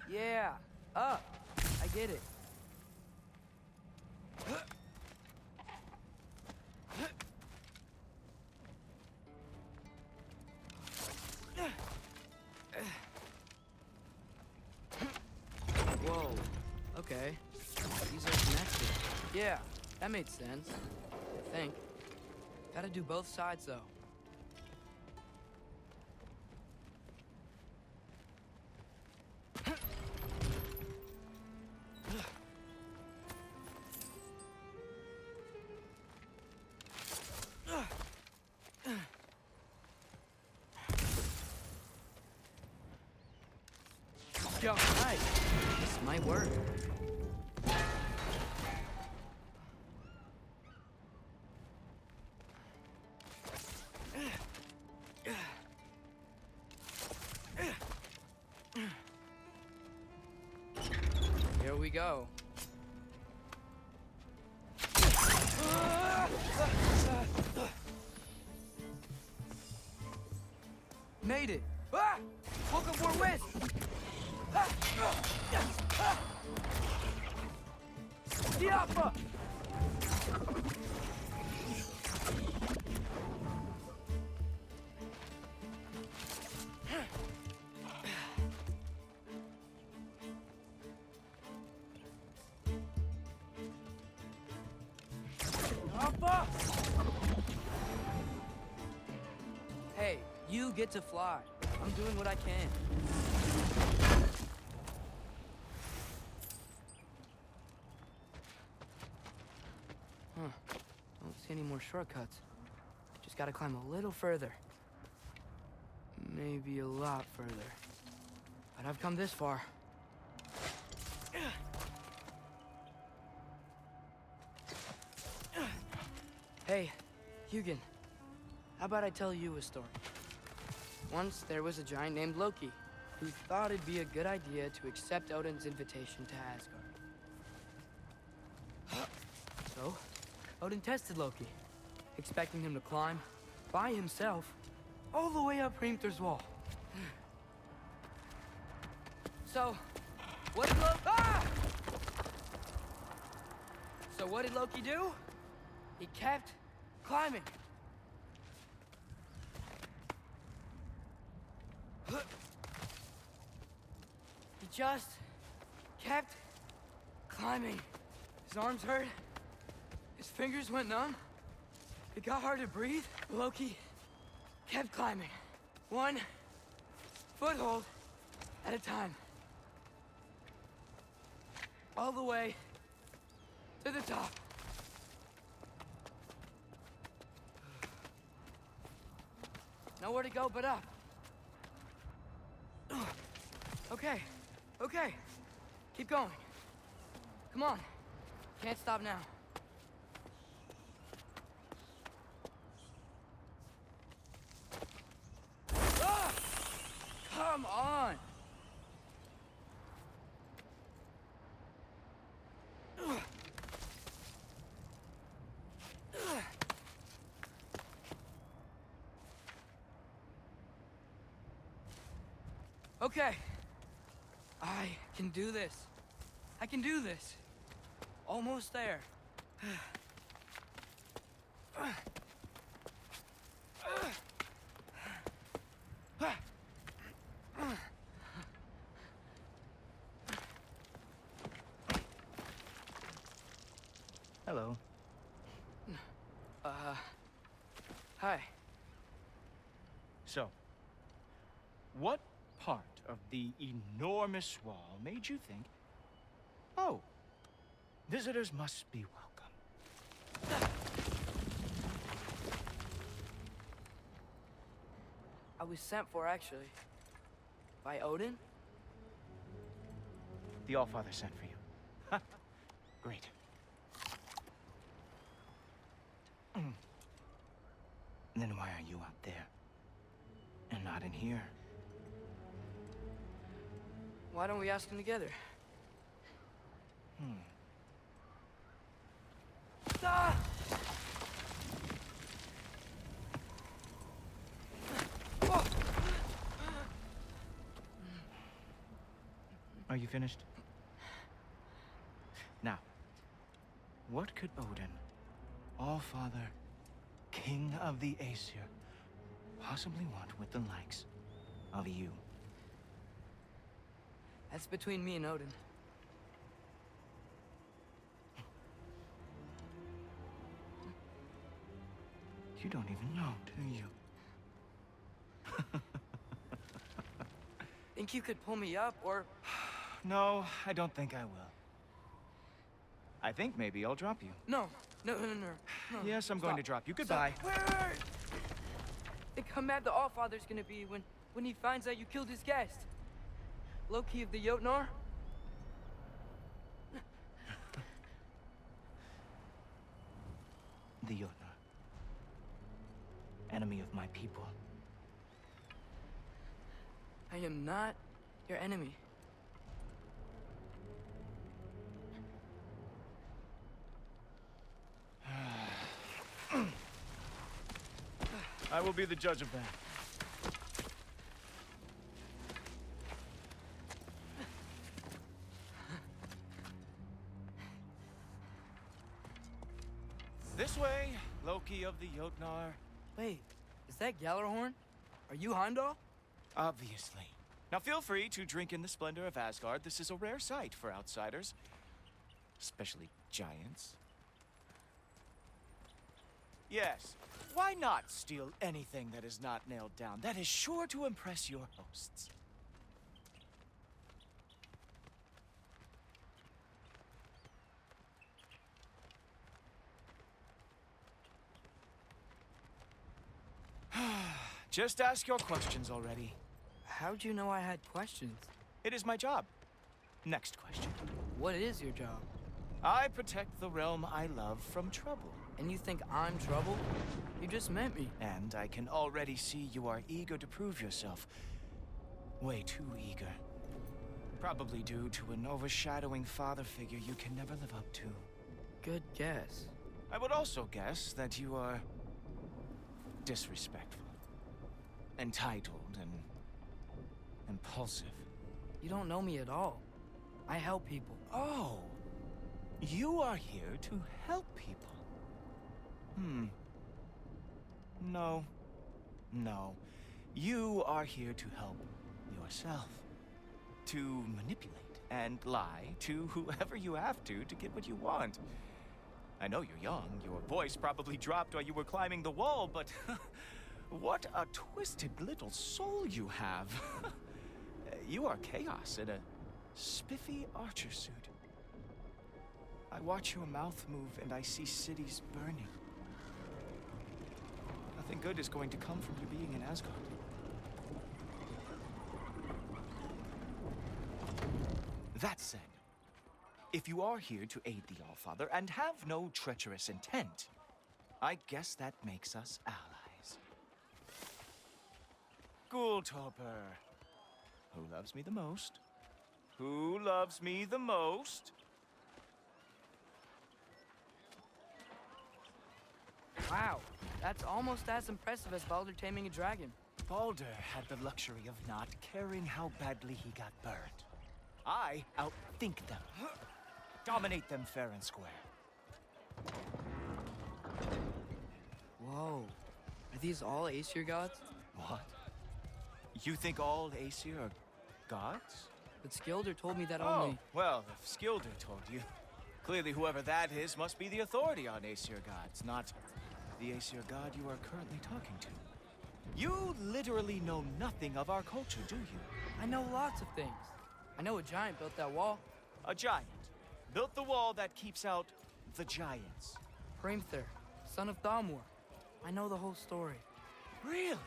Yeah, up. I get it. Whoa. Okay. These are connected. Yeah, that made sense. I think. Gotta do both sides, though. Yo, nice. This might work. we go. Made it! Ah! Woke up more west! Diapa! Hey, you get to fly. I'm doing what I can. Huh. Don't see any more shortcuts. Just gotta climb a little further. Maybe a lot further. But I've come this far. Hey, Hugin. How about I tell you a story? Once there was a giant named Loki who thought it'd be a good idea to accept Odin's invitation to Asgard. So, Odin tested Loki, expecting him to climb by himself all the way up Hrimthur's wall. So, what did Loki... Ah! So what did Loki do? He kept climbing. He just kept climbing. His arms hurt. His fingers went numb. It got hard to breathe. Loki kept climbing. One foothold at a time. All the way to the top. Nowhere to go but up. Okay, okay. Keep going. Come on. Can't stop now. Ah! Come on! Okay. I can do this. I can do this. Almost there. Hello. Hi. So, what part of the enormous wall made you think, oh, visitors must be welcome? I was sent for, actually. By Odin? The Allfather sent for you. Ha! Great. Then why are you out there? And not in here? Why don't we ask him together? Ah! Are you finished? Now, what could Odin, Allfather, King of the Aesir, possibly want with the likes of you? That's between me and Odin. You don't even know, do you? Think you could pull me up, or... No, I don't think I will. I think maybe I'll drop you. No. No. Yes, I'm going to drop you. Goodbye. Stop. Wait. Think how mad the Allfather's gonna be when he finds out you killed his guest. Loki of the Jotnar? The Jotnar. Enemy of my people. I am not your enemy. I will be the judge of that. This way, Loki of the Jotnar. Wait, is that Gjallarhorn? Are you Heimdall? Obviously. Now feel free to drink in the splendor of Asgard. This is a rare sight for outsiders. Especially giants. Yes, why not steal anything that is not nailed down? That is sure to impress your hosts. Just ask your questions already. How'd you know I had questions? It is my job. Next question. What is your job? I protect the realm I love from trouble. And you think I'm trouble? You just met me. And I can already see you are eager to prove yourself. Way too eager. Probably due to an overshadowing father figure you can never live up to. Good guess. I would also guess that you are disrespectful, entitled, and impulsive. You don't know me at all. I help people. Oh, you are here to help people. No. You are here to help yourself. To manipulate and lie to whoever you have to get what you want. I know you're young. Your voice probably dropped while you were climbing the wall, but what a twisted little soul you have. You are chaos in a spiffy archer suit. I watch your mouth move and I see cities burning. Nothing good is going to come from you being in Asgard. That said, if you are here to aid the Allfather and have no treacherous intent, I guess that makes us allies. Gulltoper. Who loves me the most? Who loves me the most? Wow, that's almost as impressive as Baldur taming a dragon. Baldur had the luxury of not caring how badly he got burned. I outthink them. Dominate them fair and square. Whoa. Are these all Aesir gods? What? You think all Aesir are gods? But Skilder told me that Oh, only... well, if Skilder told you, clearly whoever that is must be the authority on Aesir gods, not the Aesir god you are currently talking to. You literally know nothing of our culture, do you? I know lots of things. I know a giant built that wall. A giant built the wall that keeps out the giants. Hrimthur, son of Thamur. I know the whole story. Really?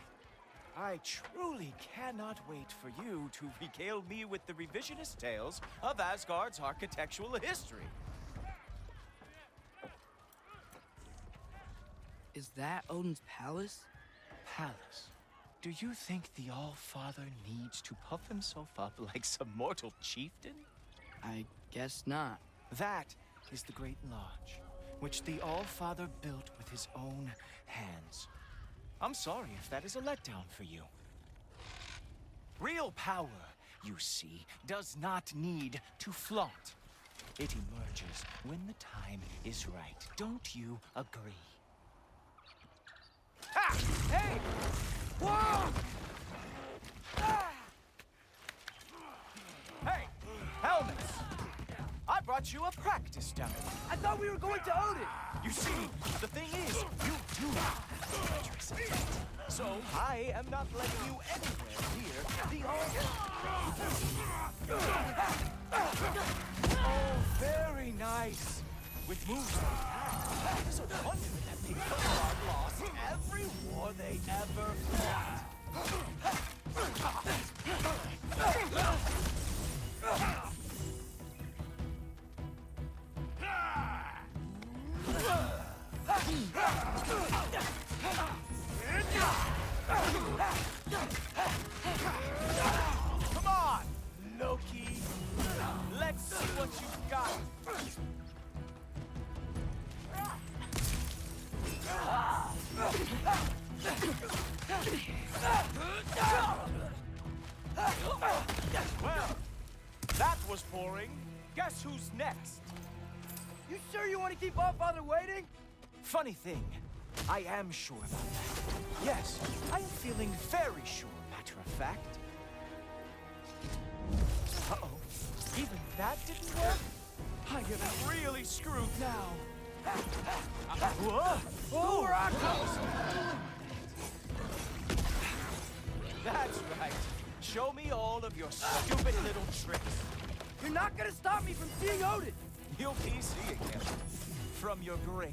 I truly cannot wait for you to regale me with the revisionist tales of Asgard's architectural history. Is that Odin's palace? Palace? Do you think the All-Father needs to puff himself up like some mortal chieftain? I guess not. That is the Great Lodge, which the All-Father built with his own hands. I'm sorry if that is a letdown for you. Real power, you see, does not need to flaunt. It emerges when the time is right. Don't you agree? Ha! Hey! Whoa! Ah! Hey! Helmets! I brought you a practice demo. I thought we were going to Odin! You see, the thing is, you do have treacherous intent. So I am not letting you anywhere near the Oh, very nice. With moves like that, it's a wonder that the Hillard lost every war they ever fought. Come on, Loki. Let's see what you've got. was boring. Guess who's next? You sure you want to keep Allfather waiting? Funny thing, I am sure about that. Yes, I am feeling very sure, matter of fact. Uh-oh. Even that didn't work? I am really screwed now. Whoa! Oh, we're on coast! That's right. Show me all of your stupid little tricks. You're not gonna stop me from seeing Odin! You'll be seeing him from your grave.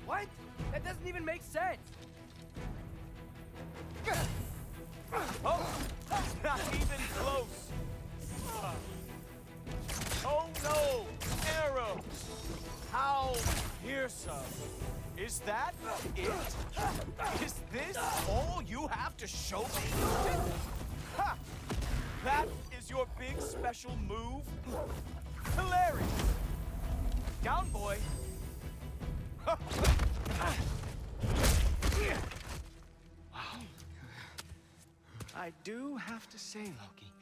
What? That doesn't even make sense! Oh! Not even close! Oh no! Arrows! How fearsome! Is that it? Is this all you have to show me? Ha! That is your big special move? Hilarious! Down, boy! Wow. I do have to say, Loki,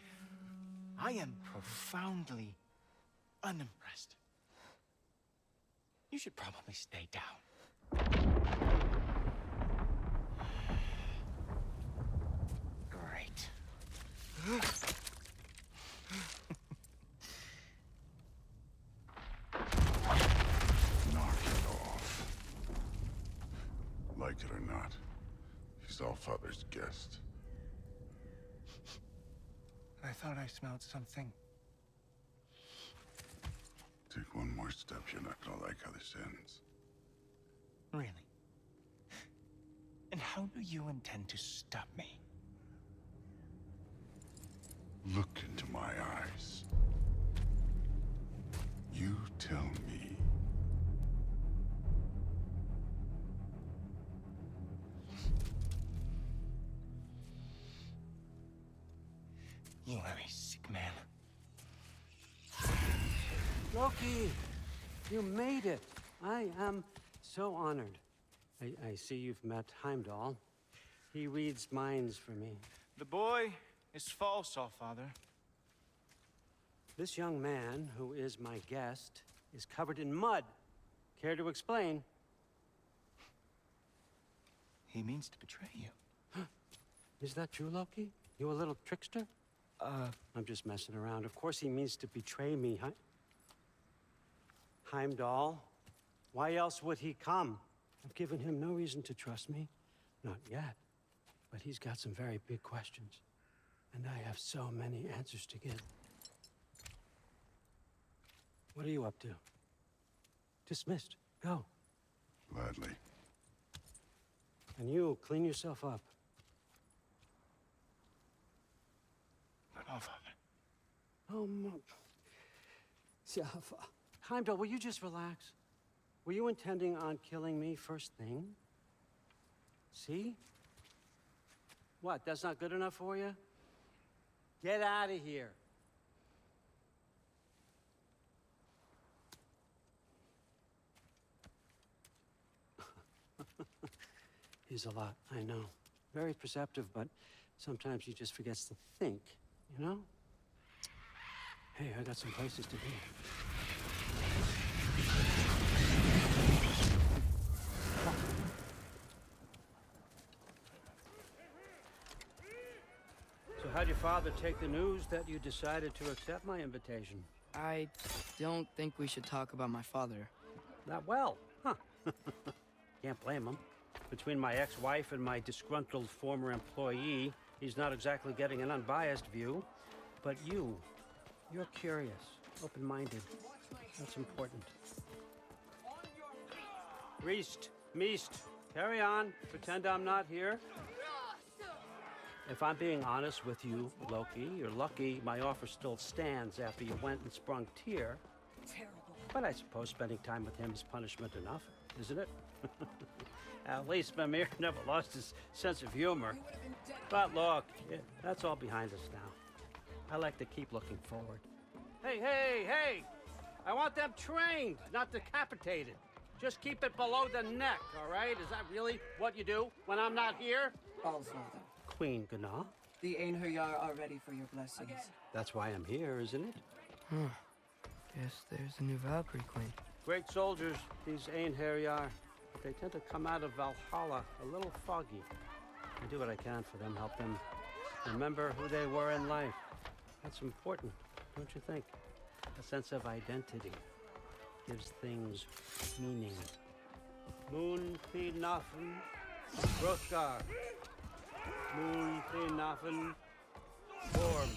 I am profoundly unimpressed. You should probably stay down. Great. Knock it off. Like it or not, he's Allfather's guest. I thought I smelled something. Take one more step, you're not gonna like how this ends. Really? And how do you intend to stop me? Look into my eyes. You tell me. You are a sick man. Loki, you made it. I am so honored. I see you've met Heimdall. He reads minds for me. The boy is false, Allfather. This young man, who is my guest, is covered in mud. Care to explain? He means to betray you. Is that true, Loki? You a little trickster? I'm just messing around. Of course he means to betray me, huh? Heimdall? Why else would he come? I've given him no reason to trust me. Not yet. But he's got some very big questions. And I have so many answers to give. What are you up to? Dismissed. Go. Gladly. And you, clean yourself up. But Allfather. Oh, Heimdall, will you just relax? Were you intending on killing me first thing? See? What, that's not good enough for you? Get out of here. He's a lot, I know. Very perceptive, but sometimes he just forgets to think, you know? Hey, I got some places to be. So how'd your father take the news that you decided to accept my invitation? I don't think we should talk about my father. Not well, huh? Can't blame him. Between my ex-wife and my disgruntled former employee, he's not exactly getting an unbiased view. But you're curious, open-minded. That's important. Meest, carry on. Pretend I'm not here. If I'm being honest with you, Loki, you're lucky my offer still stands after you went and sprung Tyr. Terrible. But I suppose spending time with him is punishment enough, isn't it? At least Mimir never lost his sense of humor. But look, that's all behind us now. I like to keep looking forward. Hey! I want them trained, not decapitated. Just keep it below the neck, all right? Is that really what you do when I'm not here? Allfather. Queen Gná. The Einherjar are ready for your blessings. That's why I'm here, isn't it? Guess there's a new Valkyrie Queen. Great soldiers, these Einherjar. But they tend to come out of Valhalla a little foggy. I do what I can for them, help them remember who they were in life. That's important, don't you think? A sense of identity gives things meaning. Moon Nafen, Hrothgar. Moon Nafen, Gorm.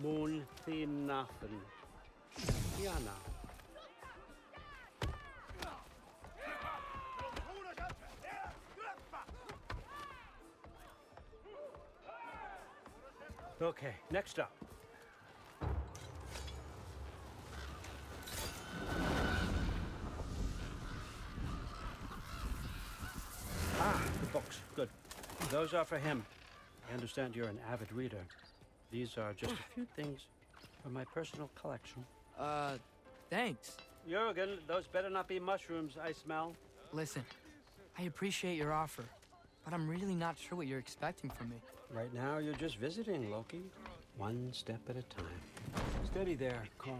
Moon Nafen, Tiana. Okay, next up. The books. Good. Those are for him. I understand you're an avid reader. These are just a few things from my personal collection. Thanks. Jurgen, those better not be mushrooms I smell. Listen, I appreciate your offer, but I'm really not sure what you're expecting from me. Right now, you're just visiting, Loki. One step at a time. Steady there, Carl.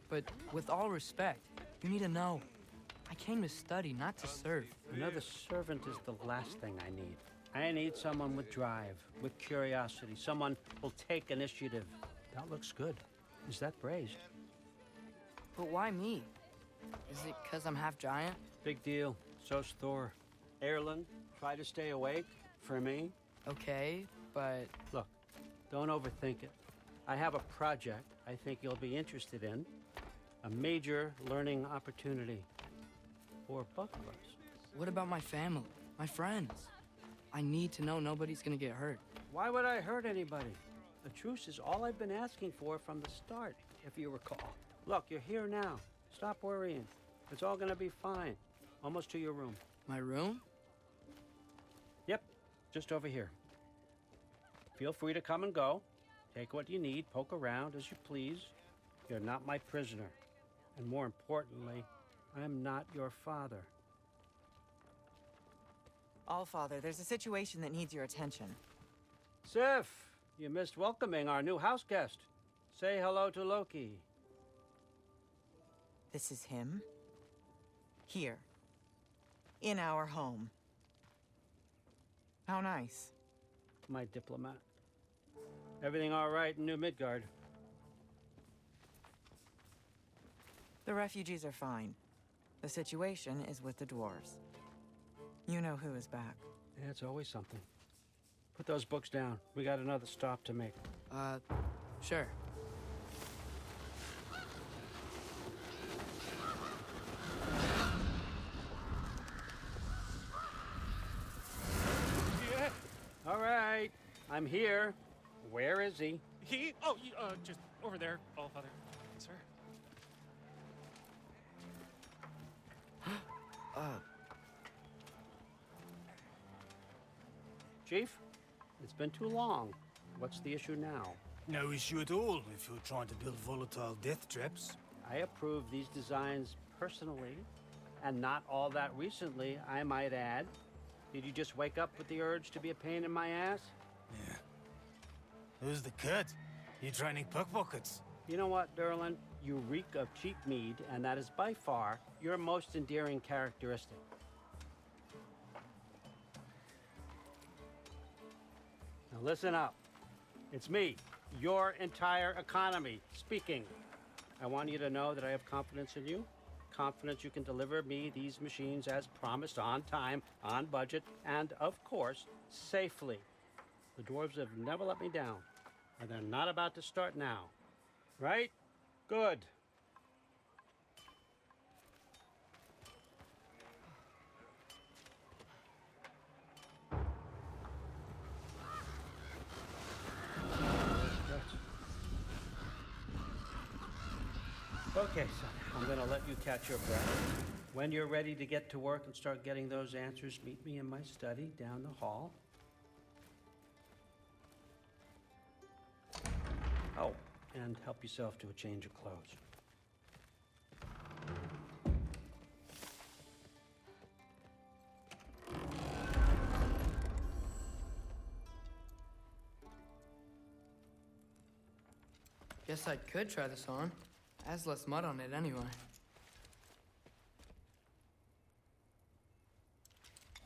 But with all respect, you need to know. I came to study, not to serve. Another servant is the last thing I need. I need someone with drive, with curiosity, someone who'll take initiative. That looks good. Is that braised? But why me? Is it because I'm half giant? Big deal. So's Thor. Erlen, try to stay awake for me. Okay, but... Look, don't overthink it. I have a project I think you'll be interested in. A major learning opportunity. For both of us. What about my family? My friends? I need to know nobody's gonna get hurt. Why would I hurt anybody? A truce is all I've been asking for from the start, if you recall. Look, you're here now. Stop worrying. It's all gonna be fine. Almost to your room. My room? Yep, just over here. Feel free to come and go. Take what you need, poke around as you please. You're not my prisoner. And more importantly, I'm not your father. Allfather, there's a situation that needs your attention. Sif, you missed welcoming our new house guest. Say hello to Loki. This is him? Here. In our home. How nice. My diplomat. Everything all right in New Midgard? The refugees are fine. The situation is with the dwarves. You know who is back. Yeah, it's always something. Put those books down. We got another stop to make. Sure. Yeah. All right. I'm here. Where is he? Just over there, Allfather. Sir. Chief, it's been too long. What's the issue now? No issue at all if you're trying to build volatile death traps. I approve these designs personally, and not all that recently, I might add. Did you just wake up with the urge to be a pain in my ass? Yeah. Who's the cut? You training pickpockets? You know what, Derlin? You reek of cheap mead, and that is by far your most endearing characteristic. Now listen up. It's me, your entire economy, speaking. I want you to know that I have confidence in you. Confidence you can deliver me these machines as promised, on time, on budget, and of course, safely. The dwarves have never let me down, and they're not about to start now. Right? Good. Okay, son, I'm gonna let you catch your breath. When you're ready to get to work and start getting those answers, meet me in my study down the hall. Oh, and help yourself to a change of clothes. Guess I could try this on. It has less mud on it anyway.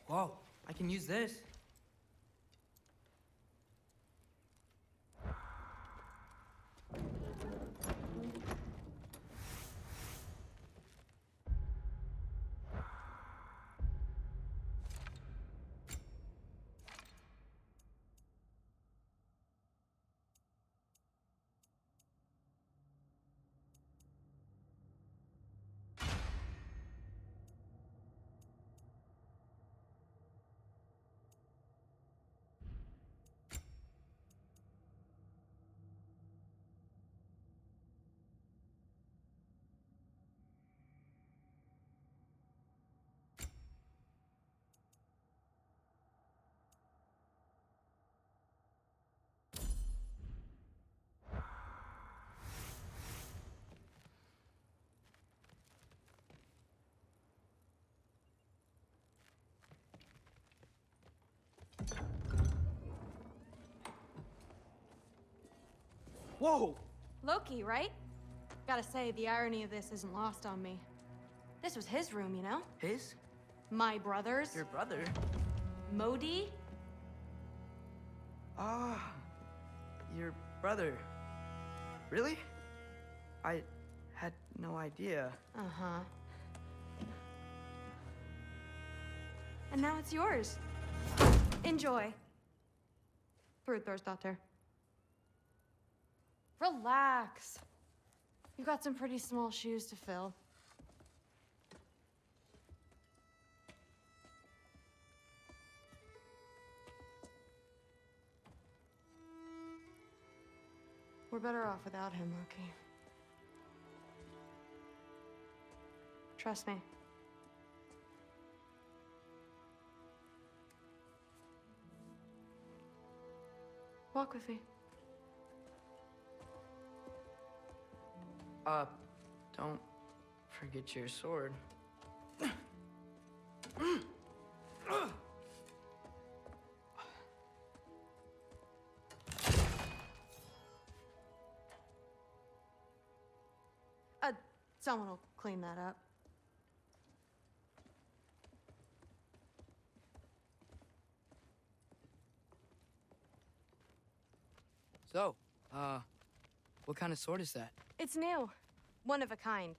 Whoa, I can use this. Whoa! Loki, right? Gotta say, the irony of this isn't lost on me. This was his room, you know? His? My brother's. Your brother? Modi? Ah, your brother. Really? I had no idea. Uh-huh. And now it's yours. Enjoy. Daughter. Relax. You got some pretty small shoes to fill. We're better off without him, Loki. Trust me. Walk with me. Don't forget your sword. Someone will clean that up. So, what kind of sword is that? It's new. One of a kind.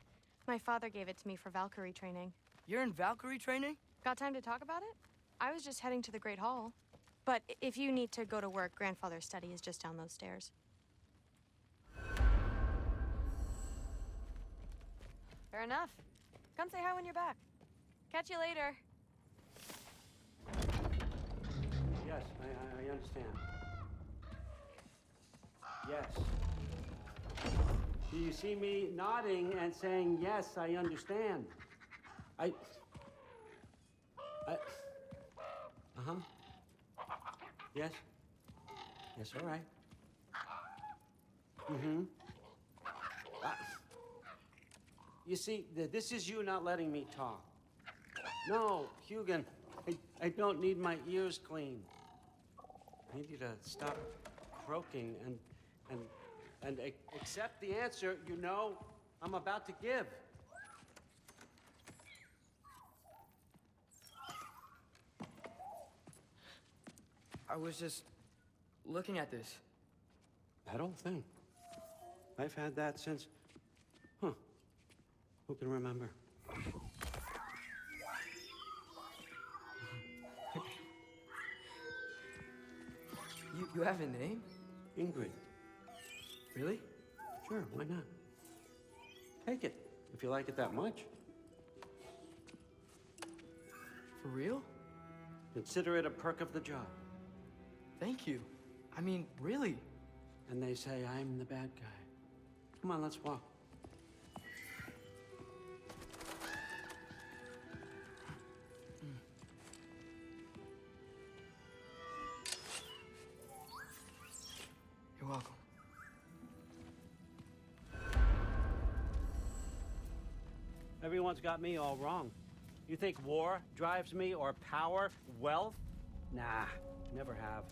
My father gave it to me for Valkyrie training. You're in Valkyrie training? Got time to talk about it? I was just heading to the Great Hall. But if you need to go to work, Grandfather's study is just down those stairs. Fair enough. Come say hi when you're back. Catch you later. Yes, I understand. Yes. Do you see me nodding and saying, yes, I understand? Uh-huh. Yes. Yes, all right. Mm-hmm. You see, this is you not letting me talk. No, Hugin, I don't need my ears cleaned. I need you to stop croaking and accept the answer you know I'm about to give. I was just looking at this. That old thing. I've had that since... Who can remember? You have a name? Ingrid. Really? Sure, why not? Take it, if you like it that much. For real? Consider it a perk of the job. Thank you. I mean, really. And they say I'm the bad guy. Come on, let's walk. You're welcome. Everyone's got me all wrong. You think war drives me, or power, wealth? Nah, never have.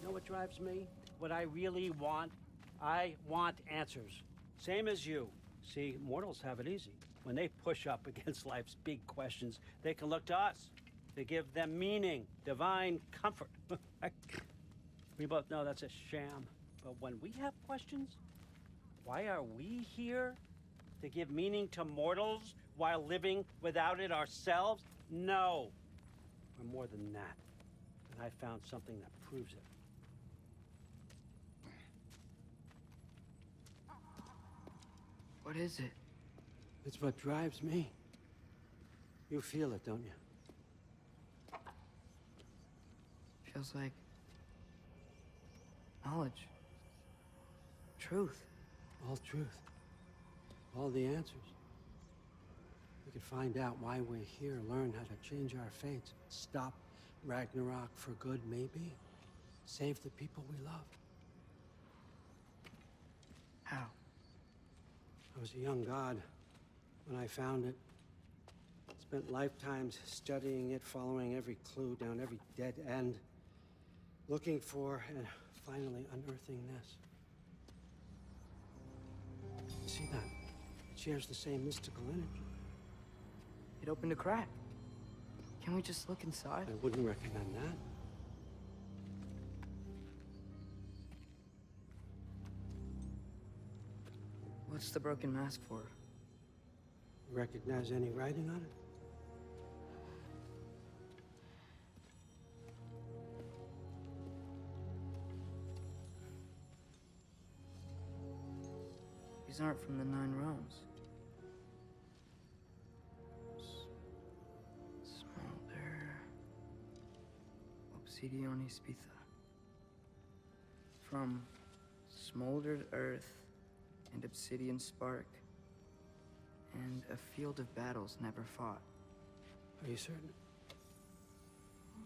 You know what drives me? What I really want? I want answers. Same as you. See, mortals have it easy. When they push up against life's big questions, they can look to us to give them meaning, divine comfort. We both know that's a sham. But when we have questions, why are we here? To give meaning to mortals while living without it ourselves? No. We're more than that. And I found something that proves it. What is it? It's what drives me. You feel it, don't you? Feels like knowledge. Truth. All truth. All the answers. We could find out why we're here, learn how to change our fates, stop Ragnarok for good, maybe. Save the people we love. How? I was a young god when I found it. Spent lifetimes studying it, following every clue down every dead end, looking for and finally unearthing this. See that? It shares the same mystical energy. It opened a crack. Can we just look inside? I wouldn't recommend that. What's the broken mask for? You recognize any writing on it? These aren't from the Nine Realms. Smolder. Obsidione Spitha. From smoldered earth and obsidian spark, and a field of battles never fought. Are you certain?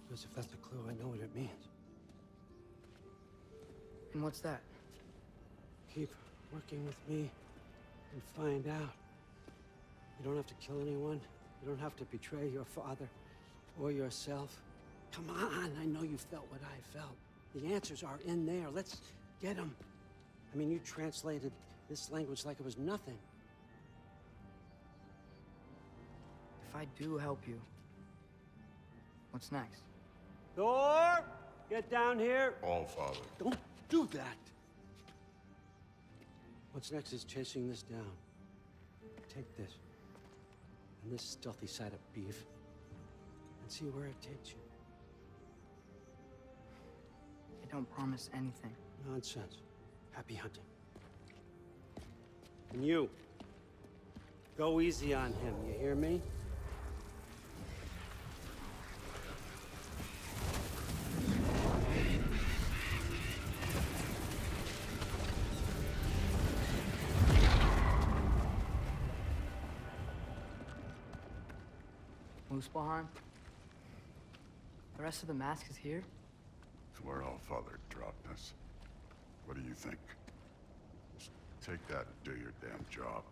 Because if that's a clue, I know what it means. And what's that? Keep working with me and find out. You don't have to kill anyone. You don't have to betray your father or yourself. Come on, I know you felt what I felt. The answers are in there. Let's get them. I mean, you translated this language like it was nothing. If I do help you, what's next? Thor! Get down here! All Father. Don't do that! What's next is chasing this down. Take this, and this stealthy side of beef, and see where it takes you. I don't promise anything. Nonsense. Happy hunting. And you, go easy on him, you hear me? Muspelheim? The rest of the mask is here? It's where All Father dropped us. What do you think? Just take that and do your damn job.